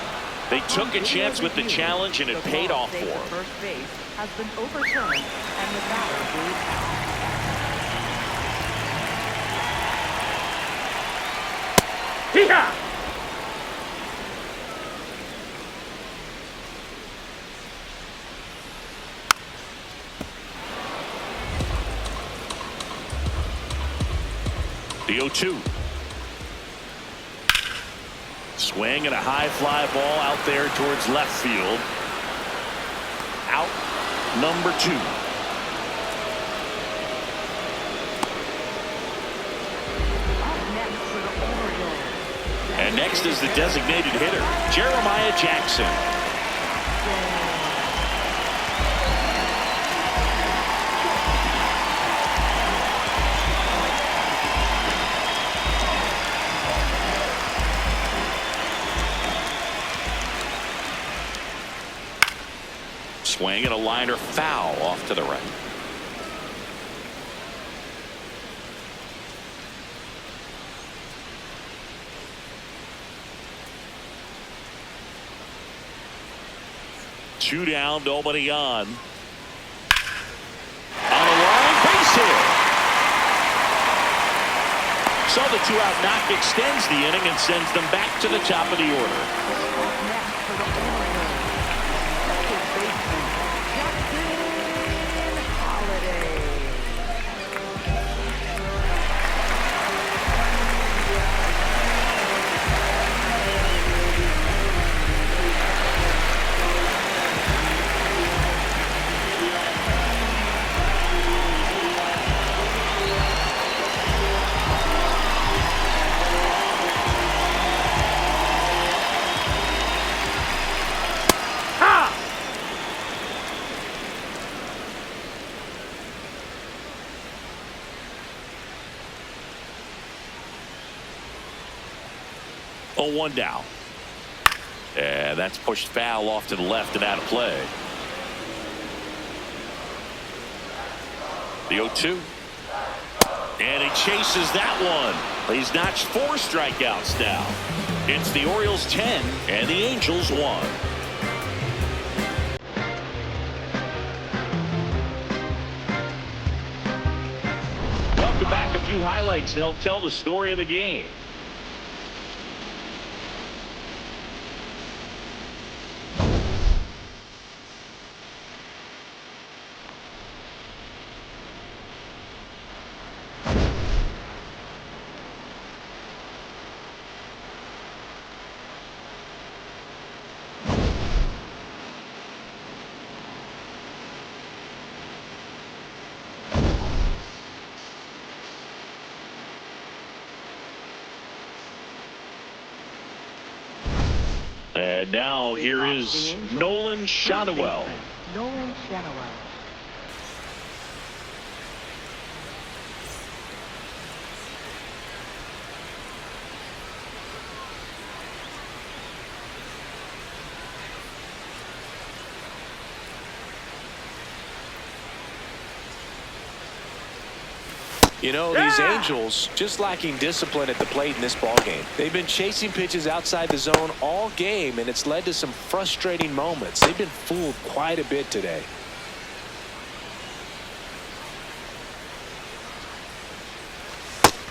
[SPEAKER 1] They took a chance with the challenge, and it paid off for them.
[SPEAKER 5] First base has been overturned, and the batter ruled out.
[SPEAKER 4] Hee-haw!
[SPEAKER 1] The 0-2. Swing and a high fly ball out there towards left field. Out number 2.
[SPEAKER 5] Up next for the Orioles.
[SPEAKER 1] And next is the designated hitter, Jeremiah Jackson. Swing and a liner foul off to the right. Two down, nobody on. On the line, base hit. So the two-out knock extends the inning and sends them back to the top of the order.
[SPEAKER 5] Next for the Orioles, second baseman, Justin Holiday.
[SPEAKER 4] Ha!
[SPEAKER 1] 0-1 down. And that's pushed foul off to the left and out of play. The 0-2. And he chases that one. He's notched 4 strikeouts now. It's the Orioles 10 and the Angels 1. Welcome back. A few highlights. They'll tell the story of the game. And now here is Nolan Shadowell.
[SPEAKER 5] Nolan Shadowell.
[SPEAKER 2] You know, these Angels just lacking discipline at the plate in this ballgame. They've been chasing pitches outside the zone all game, and it's led to some frustrating moments. They've been fooled quite a bit today.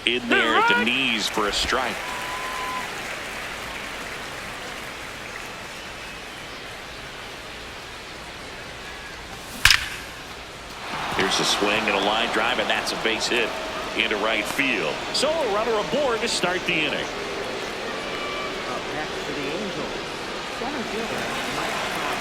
[SPEAKER 1] In there at the knees for a strike. Here's a swing and a line drive, and that's a base hit into right field. So a runner aboard to start the inning.
[SPEAKER 5] Up next for the Angels, center fielder Mike Trout.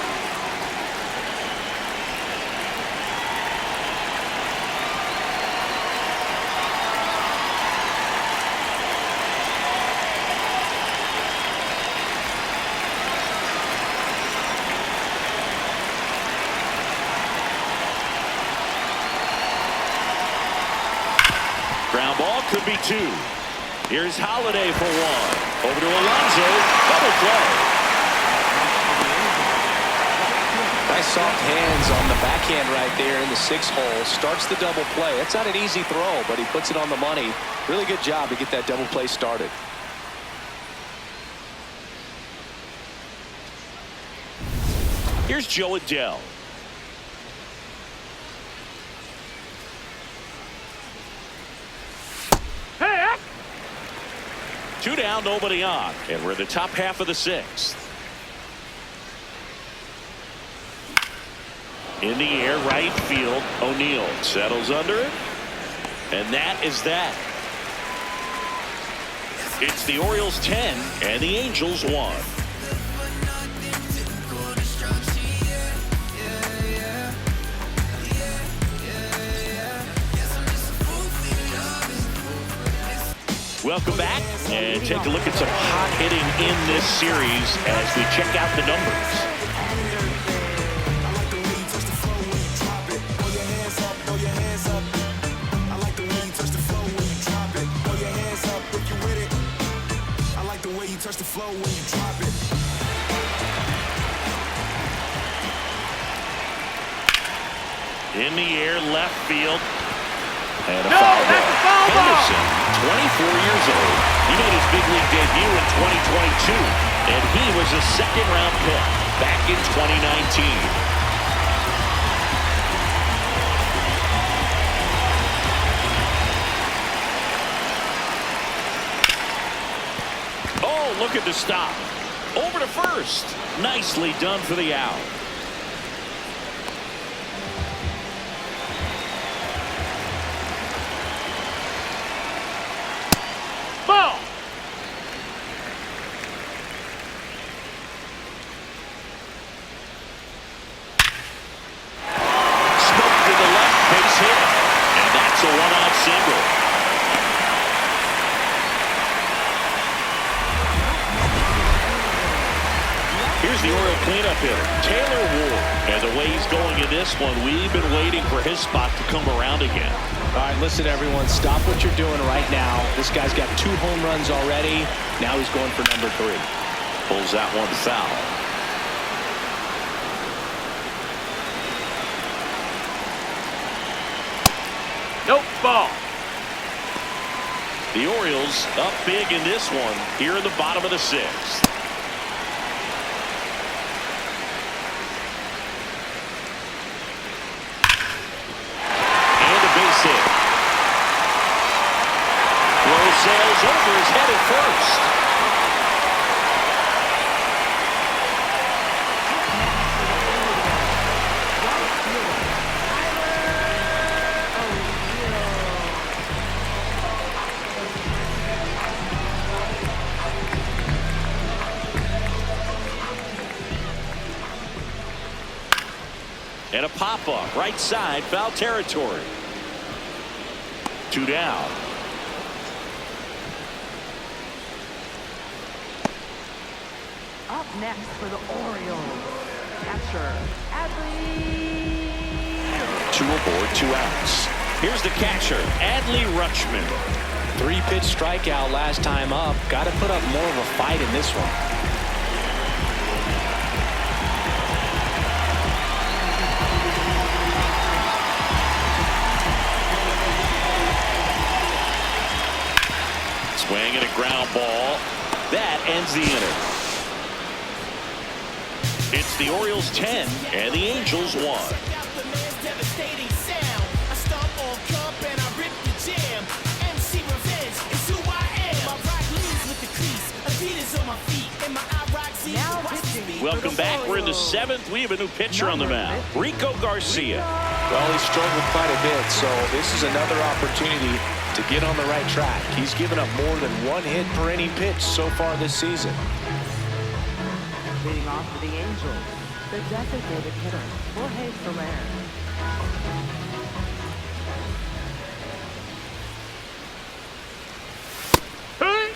[SPEAKER 1] Ground ball could be 2. Here's Holiday for 1. Over to Alonso. Double play.
[SPEAKER 2] Nice soft hands on the backhand right there in the 6th hole. Starts the double play. It's not an easy throw, but he puts it on the money. Really good job to get that double play started.
[SPEAKER 1] Here's Joe Adell.
[SPEAKER 4] Hey!
[SPEAKER 1] 2 down, nobody on. And we're in the top half of the 6th. In the air, right field. O'Neill settles under it. And that is that. It's the Orioles 10 and the Angels 1. Welcome back, and take a look at some hot hitting in this series as we check out the numbers.
[SPEAKER 3] Touch the flow when you drop it.
[SPEAKER 1] In the air, left field. And a
[SPEAKER 4] No,
[SPEAKER 1] foul
[SPEAKER 4] that's
[SPEAKER 1] ball.
[SPEAKER 4] a foul ball.
[SPEAKER 1] Henderson, 24 years old. He made his big league debut in 2022, and he was a second-round pick back in 2019. Oh, look at the stop. Over to first. Nicely done for the out.
[SPEAKER 4] Ball.
[SPEAKER 1] Smoked to the left, base hit. And that's a one-out single. Here's the Oriole cleanup hitter, Taylor Ward. And the way he's going in this one, we've been waiting for his spot to come around again.
[SPEAKER 2] All right, listen, everyone. Stop what you're doing right now. This guy's got 2 home runs already. Now he's going for number 3.
[SPEAKER 1] Pulls that one foul.
[SPEAKER 4] Nope. Ball.
[SPEAKER 1] The Orioles up big in this one here in the bottom of the 6th. And a base hit. Throw sails over his head at first. And a pop-up, right side, foul territory. 2 down.
[SPEAKER 5] Up next for the Orioles, catcher, Adley.
[SPEAKER 1] 2 aboard, 2 outs. Here's the catcher, Adley Rutschman.
[SPEAKER 2] 3-pitch strikeout last time up. Got to put up more of a fight in this one.
[SPEAKER 1] Swing and a ground ball. That ends the inning. It's the Orioles 10 and the Angels 1. Welcome back. We're in the 7th. We have a new pitcher on the mound, Rico Garcia.
[SPEAKER 2] Well, he struggled quite a bit, so this is another opportunity to get on the right track. He's given up more than 1 hit per inning pitch so far this season.
[SPEAKER 5] Leading off for the Angels, the designated hitter, Jorge Soler.
[SPEAKER 4] Hey.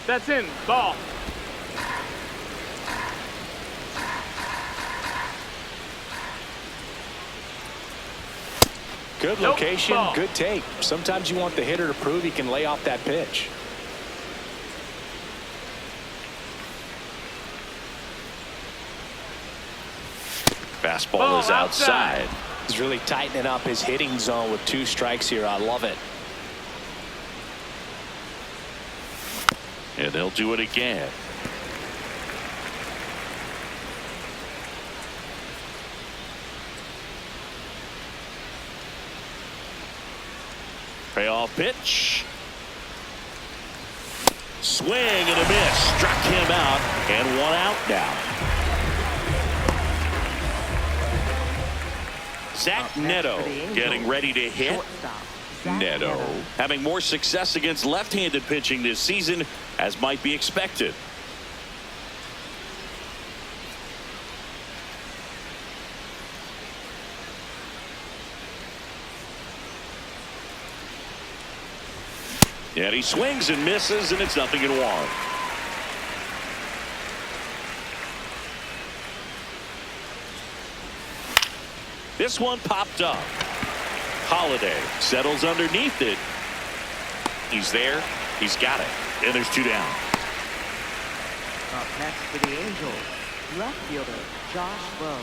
[SPEAKER 4] That's in. Ball.
[SPEAKER 2] Good
[SPEAKER 4] Nope,
[SPEAKER 2] location,
[SPEAKER 4] ball.
[SPEAKER 2] good take. Sometimes you want the hitter to prove he can lay off that pitch.
[SPEAKER 1] Fastball
[SPEAKER 4] Ball
[SPEAKER 1] is outside.
[SPEAKER 2] He's really tightening up his hitting zone with 2 strikes here. I love it.
[SPEAKER 1] And they'll do it again. Payoff pitch. Swing and a miss. Struck him out, and 1 out now. Zach Neto getting ready to hit. Neto having more success against left-handed pitching this season, as might be expected. And he swings and misses, and it's 0-1. This one popped up. Holiday settles underneath it. He's there. He's got it. And there's 2 down.
[SPEAKER 5] Up next for the Angels, left fielder Josh Rowe.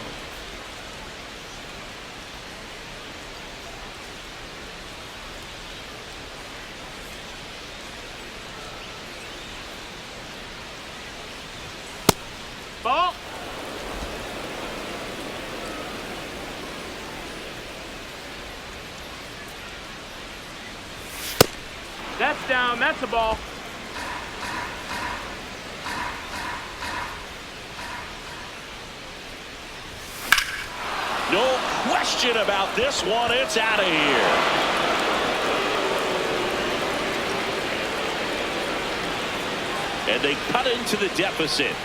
[SPEAKER 4] Ball. That's down. That's a ball.
[SPEAKER 1] No question about this one. It's out of here. And they cut into the deficit.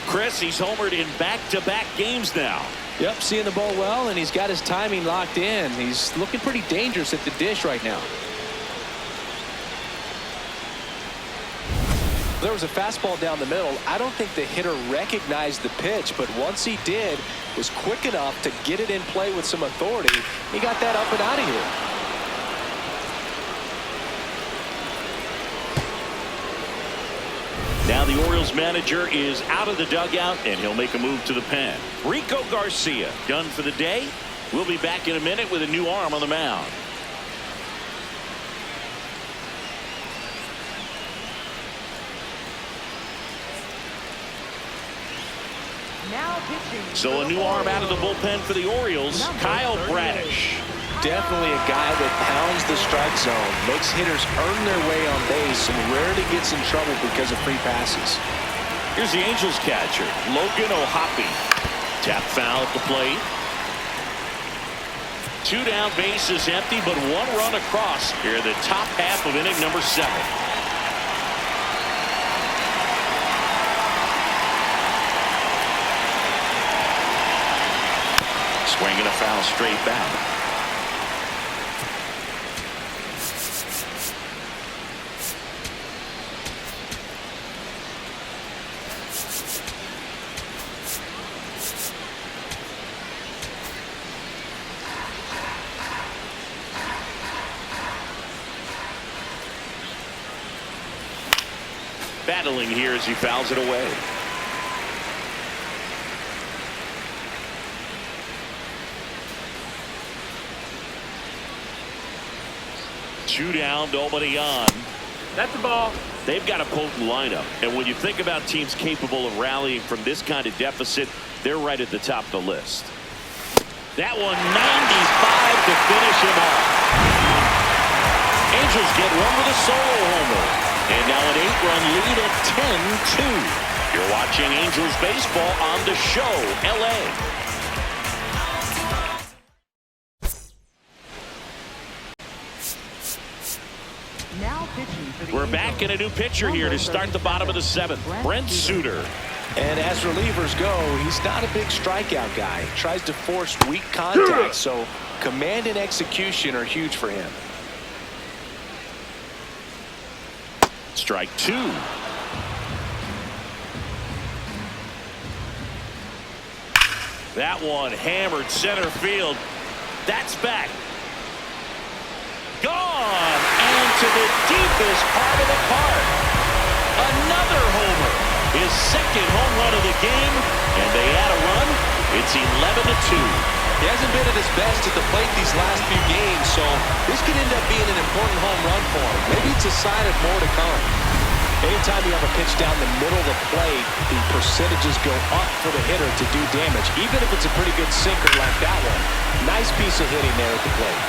[SPEAKER 1] Chris, he's homered in back-to-back games now.
[SPEAKER 2] Yep, seeing the ball well, and he's got his timing locked in. He's looking pretty dangerous at the dish right now. There was a fastball down the middle. I don't think the hitter recognized the pitch, but once he did, was quick enough to get it in play with some authority. He got that up and out of here.
[SPEAKER 1] Now the Orioles manager is out of the dugout, and he'll make a move to the pen. Rico Garcia done for the day. We'll be back in a minute with a new arm on the mound.
[SPEAKER 5] Now pitching.
[SPEAKER 1] So a new arm out of the bullpen for the Orioles, Kyle Bradish.
[SPEAKER 2] Definitely a guy that pounds the strike zone, makes hitters earn their way on base, and rarely gets in trouble because of free passes.
[SPEAKER 1] Here's the Angels catcher, Logan O'Hoppe. Tap foul at the plate. 2 down, base is empty, but 1 run across here in the top half of inning number 7. Swinging a foul straight back. Battling here as he fouls it away. Two down, nobody on.
[SPEAKER 4] That's a ball.
[SPEAKER 1] They've got a potent lineup, and when you think about teams capable of rallying from this kind of deficit, they're right at the top of the list. That one 95 to finish him off. Angels get one with a solo homer, and now an 8-run lead at 10-2. You're watching Angels baseball on The Show, LA.
[SPEAKER 5] Now pitching for the
[SPEAKER 1] We're
[SPEAKER 5] Angels.
[SPEAKER 1] back in a new pitcher here to start the bottom of the 7th. Brent Suter.
[SPEAKER 2] And as relievers go, he's not a big strikeout guy. He tries to force weak contact, so command and execution are huge for him.
[SPEAKER 1] Strike 2. That one hammered center field. That's back. Gone, and to the deepest part of the park. Another homer. His second home run of the game, and they add a run. It's 11-2.
[SPEAKER 2] He hasn't been at his best at the plate these last few games, so this could end up being an important home run for him. Maybe it's a sign of more to come. Anytime you have a pitch down the middle of the plate, the percentages go up for the hitter to do damage, even if it's a pretty good sinker like that one. Nice piece of hitting there at the plate.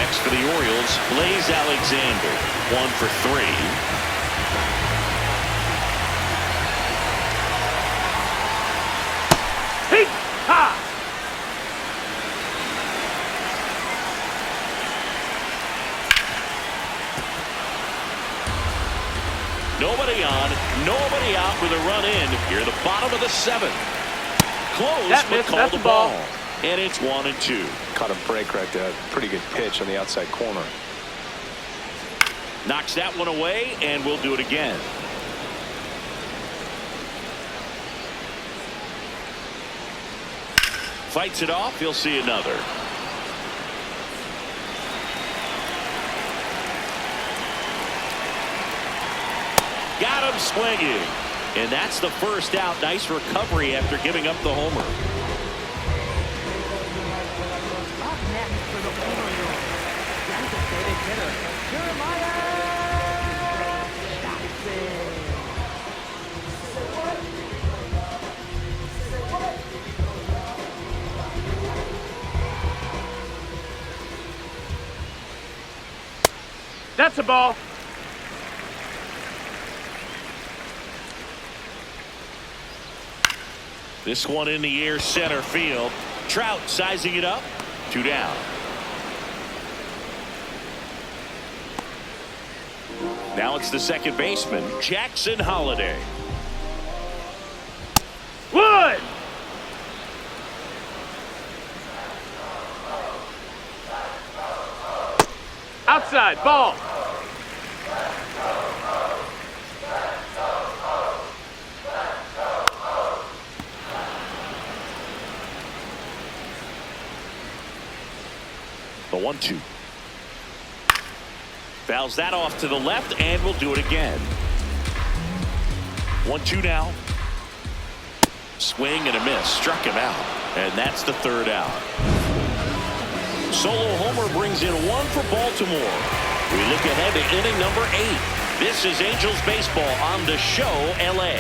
[SPEAKER 1] Next for the Orioles, Blaze Alexander, 1 for 3. Nobody on, nobody out with a run in. Here at the bottom of the 7th. Close,
[SPEAKER 4] That
[SPEAKER 1] but
[SPEAKER 4] missed.
[SPEAKER 1] called
[SPEAKER 4] That's
[SPEAKER 1] the
[SPEAKER 4] a ball.
[SPEAKER 1] ball. And it's 1-2.
[SPEAKER 2] Caught a break right there. Pretty good pitch on the outside corner.
[SPEAKER 1] Knocks that one away, and we'll do it again. Fights it off. He'll see another. Got him swinging. And that's the first out. Nice recovery after giving up the homer.
[SPEAKER 5] Up next for the Orioles, designated hitter, Jeremiah Jackson.
[SPEAKER 4] That's a ball.
[SPEAKER 1] This one in the air, center field. Trout sizing it up. 2 down. Now it's the second baseman, Jackson Holliday.
[SPEAKER 4] Wood. Outside. Ball.
[SPEAKER 1] The 1-2. Fouls that off to the left, and we'll do it again. 1-2 now. Swing and a miss. Struck him out. And that's the 3rd out. Solo homer brings in 1 for Baltimore. We look ahead to inning number 8. This is Angels baseball on the show, LA.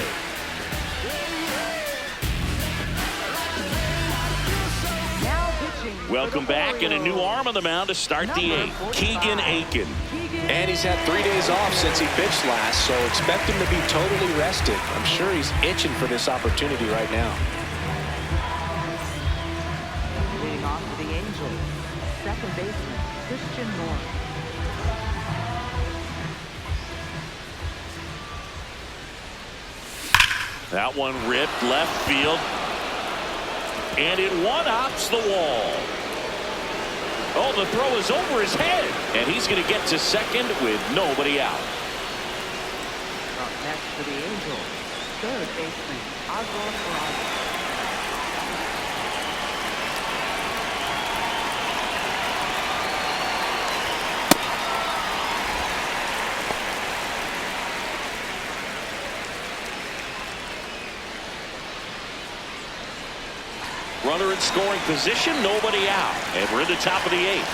[SPEAKER 1] Welcome back, and a new arm on the mound to start the 8th. Keegan Aiken.
[SPEAKER 2] And he's had 3 days off since he pitched last, so expect him to be totally rested. I'm sure he's itching for this opportunity right now.
[SPEAKER 5] Leading off for the Angels, second baseman, Christian North.
[SPEAKER 1] That one ripped left field. And it one-hops the wall. Oh, the throw is over his head. And he's going to get to second with nobody out.
[SPEAKER 5] Up next for the Angels, third baseman, Oswald Peraza.
[SPEAKER 1] Runner in scoring position, nobody out. And we're in the top of the 8th.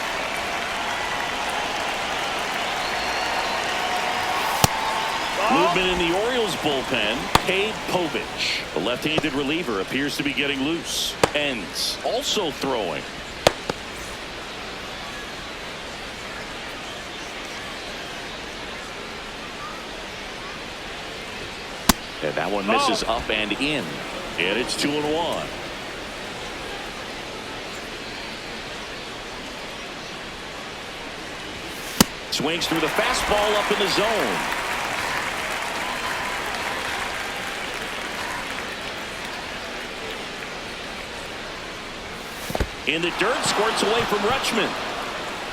[SPEAKER 1] Movement in the Orioles bullpen. Cade Povich, the left-handed reliever, appears to be getting loose. Ends also throwing. And that one misses up and in. And it's 2-1. Swings through the fastball up in the zone. In the dirt, squirts away from Rutschman.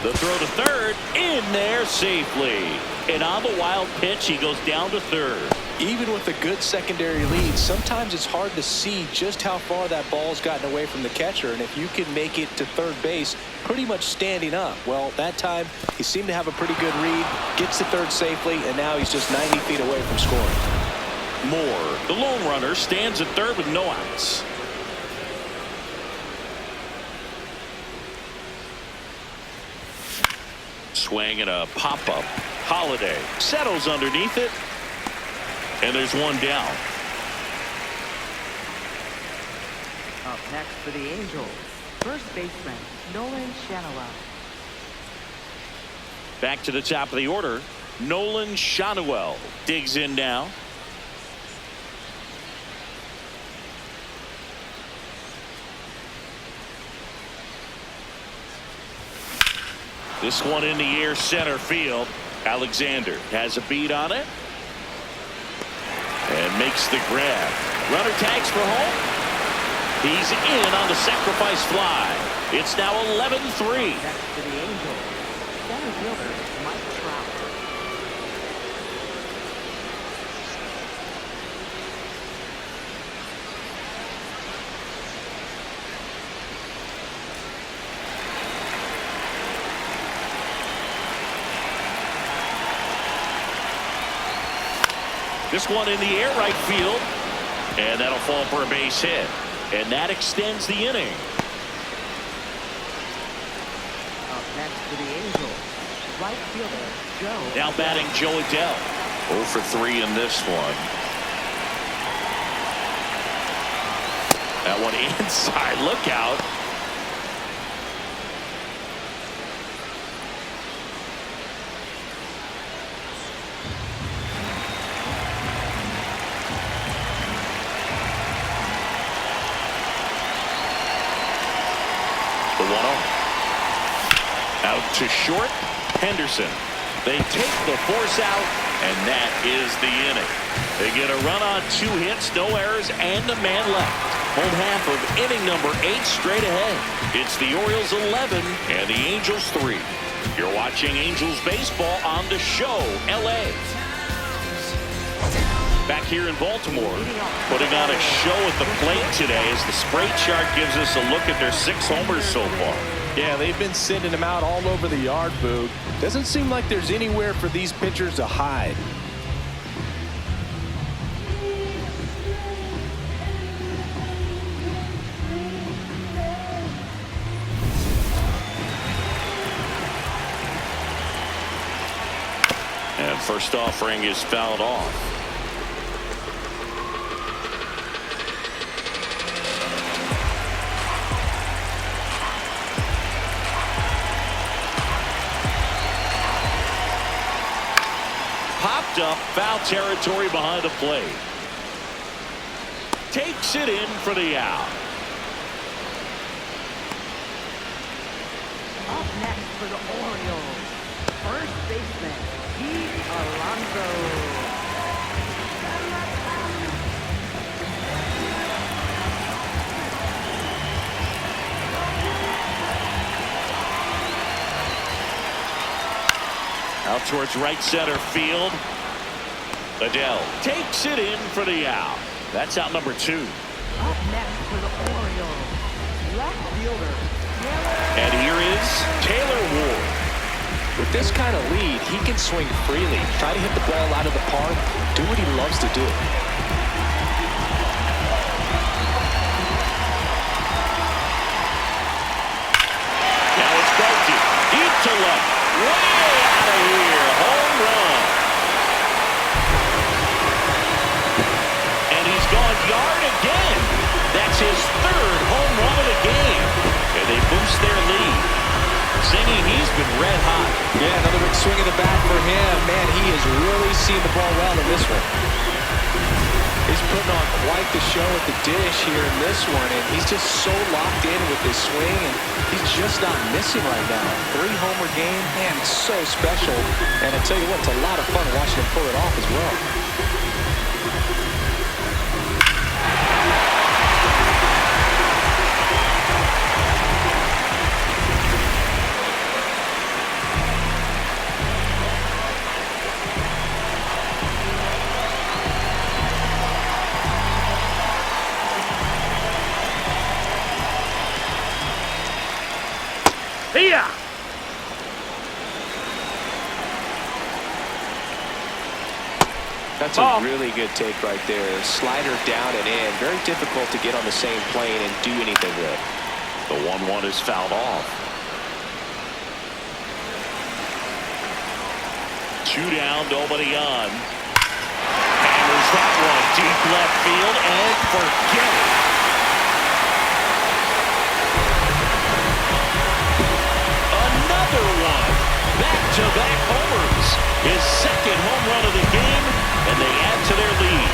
[SPEAKER 1] The throw to third, in there safely. And on the wild pitch, he goes down to third.
[SPEAKER 2] Even with a good secondary lead, sometimes it's hard to see just how far that ball's gotten away from the catcher, and if you can make it to third base pretty much standing up. Well, that time he seemed to have a pretty good read, gets to third safely, and now he's just 90 feet away from scoring.
[SPEAKER 1] Moore, the lone runner, stands at third with no outs. Swing and a pop-up. Holliday settles underneath it. And there's one down.
[SPEAKER 5] Up next for the Angels, first baseman, Nolan Shanaway.
[SPEAKER 1] Back to the top of the order. Nolan Shanaway digs in now. This one in the air, center field. Alexander has a beat on it. And makes the grab. Runner tags for home. He's in on the sacrifice fly. It's now 11-3.
[SPEAKER 5] Next to the Angels, center fielder Mike Trout.
[SPEAKER 1] This one in the air right field. And that'll fall for a base hit. And that extends the inning.
[SPEAKER 5] Up next to the Angels, right fielder Joe.
[SPEAKER 1] Now batting Joe Adell. 0 for 3 in this one. That one inside. Look out. The 1-0. Out to short. Henderson. They take the force out, and that is the inning. They get a run on 2 hits, no errors, and a man left. Home half of inning number 8 straight ahead. It's the Orioles 11 and the Angels 3. You're watching Angels baseball on the show, LA. Back here in Baltimore, putting on a show at the plate today as the spray chart gives us a look at their 6 homers so far.
[SPEAKER 2] Yeah, they've been sending them out all over the yard, Boog. Doesn't seem like there's anywhere for these pitchers to hide.
[SPEAKER 1] And first offering is fouled off. Popped up, foul territory behind the plate. Takes it in for the out.
[SPEAKER 5] Up next for the Orioles, first baseman Pete Alonso.
[SPEAKER 1] Out towards right center field. Adell takes it in for the out. That's out number 2.
[SPEAKER 5] Up next for the Orioles, left fielder Taylor.
[SPEAKER 1] And here is Taylor Ward.
[SPEAKER 2] With this kind of lead, he can swing freely, try to hit the ball out of the park, do what he loves to do.
[SPEAKER 1] Now it's Belton. Deep to left. Way out of here. Home run. And he's gone yard again. That's his 3rd home run of the game. And they boost their lead. Singing, he's been red hot.
[SPEAKER 2] Yeah, another big swing of the bat for him. Man, he has really seen the ball well in this one. He's putting on quite the show at the dish here in this one, and he's just so locked in with his swing, and he's just not missing right now. 3-homer game, man, it's so special. And I tell you what, it's a lot of fun watching him pull it off as well.
[SPEAKER 4] See ya!
[SPEAKER 2] That's
[SPEAKER 4] Ball.
[SPEAKER 2] a really good take right there. Slider down and in. Very difficult to get on the same plane and do anything with.
[SPEAKER 1] The 1-1 is fouled off. 2 down, nobody on. Hammers that one deep left field and forget it. Another one. Back-to-back homers. His 2nd home run of the game, and they add to their lead.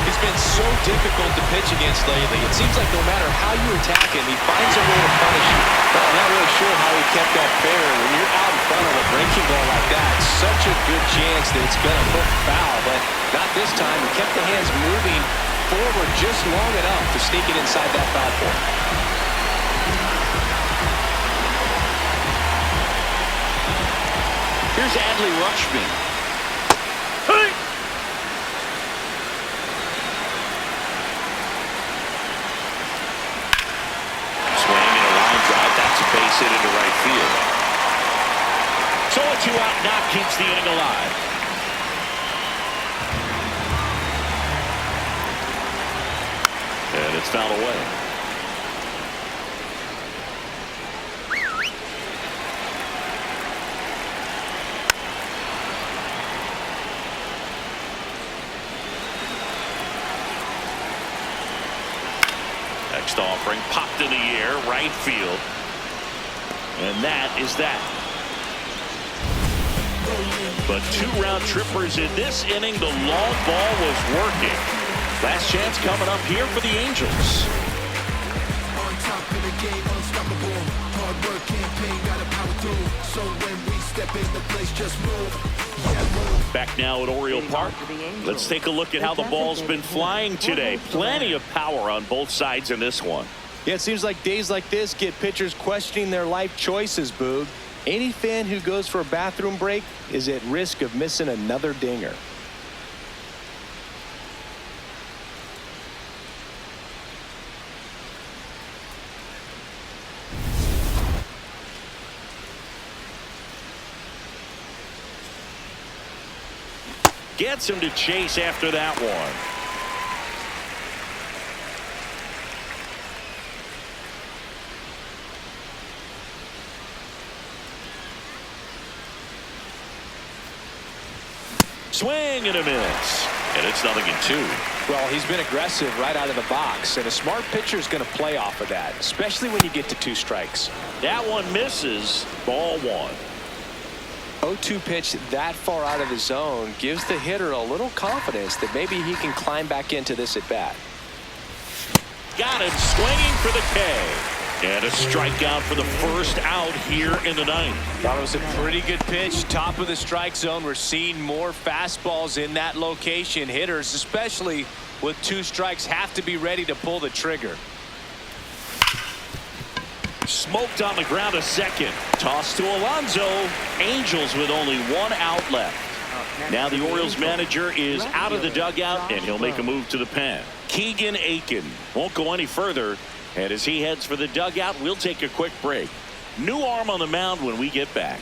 [SPEAKER 2] He's been so difficult to pitch against lately. It seems like no matter how you attack him, he finds a way to punish you. But I'm not really sure how he kept that fair. When you're out in front of a breaking ball like that, such a good chance that it's going to hook foul. But not this time. He kept the hands moving forward just long enough to sneak it inside that foul pole.
[SPEAKER 1] Here's Adley Rutschman.
[SPEAKER 4] Hey!
[SPEAKER 1] Swing and a line drive. That's a base hit into right field. So a 2-out knock keeps the inning alive. And it's fouled away. Next offering popped in the air, right field. And that is that. But 2 round trippers in this inning. The long ball was working. Last chance coming up here for the Angels.
[SPEAKER 3] On top of the game, unstoppable. Hard work, campaign, got a power through. So when we step in the place, just move.
[SPEAKER 1] Back now at Oriole Park. Let's take a look at how the ball's been flying today. Plenty of power on both sides in this one.
[SPEAKER 2] Yeah, it seems like days like this get pitchers questioning their life choices, Boog. Any fan who goes for a bathroom break is at risk of missing another dinger.
[SPEAKER 1] Gets him to chase after that one. Swing and a miss. And it's 0-2.
[SPEAKER 2] Well, he's been aggressive right out of the box, and a smart pitcher is going to play off of that, especially when you get to 2 strikes.
[SPEAKER 1] That one misses. Ball 1.
[SPEAKER 2] 0-2 pitch that far out of the zone gives the hitter a little confidence that maybe he can climb back into this at bat.
[SPEAKER 1] Got him swinging for the K. And a strikeout for the first out here in the 9th.
[SPEAKER 2] Thought it was a pretty good pitch. Top of the strike zone. We're seeing more fastballs in that location. Hitters, especially with 2 strikes, have to be ready to pull the trigger.
[SPEAKER 1] Smoked on the ground a second. Toss to Alonso. Angels with only 1 out left. Now the Orioles manager is out of the dugout, and he'll make a move to the pen. Keegan Aiken won't go any further. And as he heads for the dugout, we'll take a quick break. New arm on the mound when we get back.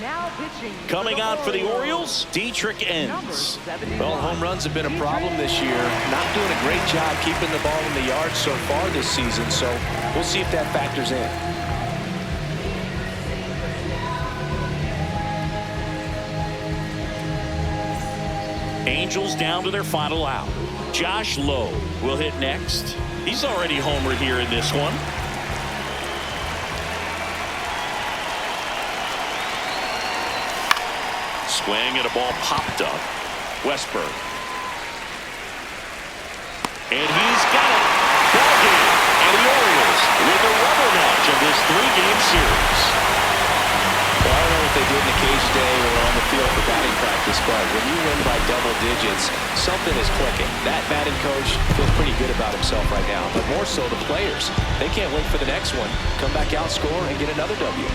[SPEAKER 5] Now pitching.
[SPEAKER 1] Coming on for the Orioles, Dietrich Enns.
[SPEAKER 2] Well, home runs have been a problem this year. Not doing a great job keeping the ball in the yard so far this season, so we'll see if that factors in.
[SPEAKER 1] Angels down to their final out. Josh Lowe will hit next. He's already homered here in this one. Swing and a ball popped up. Westberg. And he's got it. Ball game. And the Orioles with a rubber match of this 3-game series.
[SPEAKER 2] Well, I don't know what they did in the cage today or on the field for batting practice, but when you win by double digits, something is clicking. That batting coach feels pretty good about himself right now, but more so the players. They can't wait for the next one. Come back out, score, and get another W.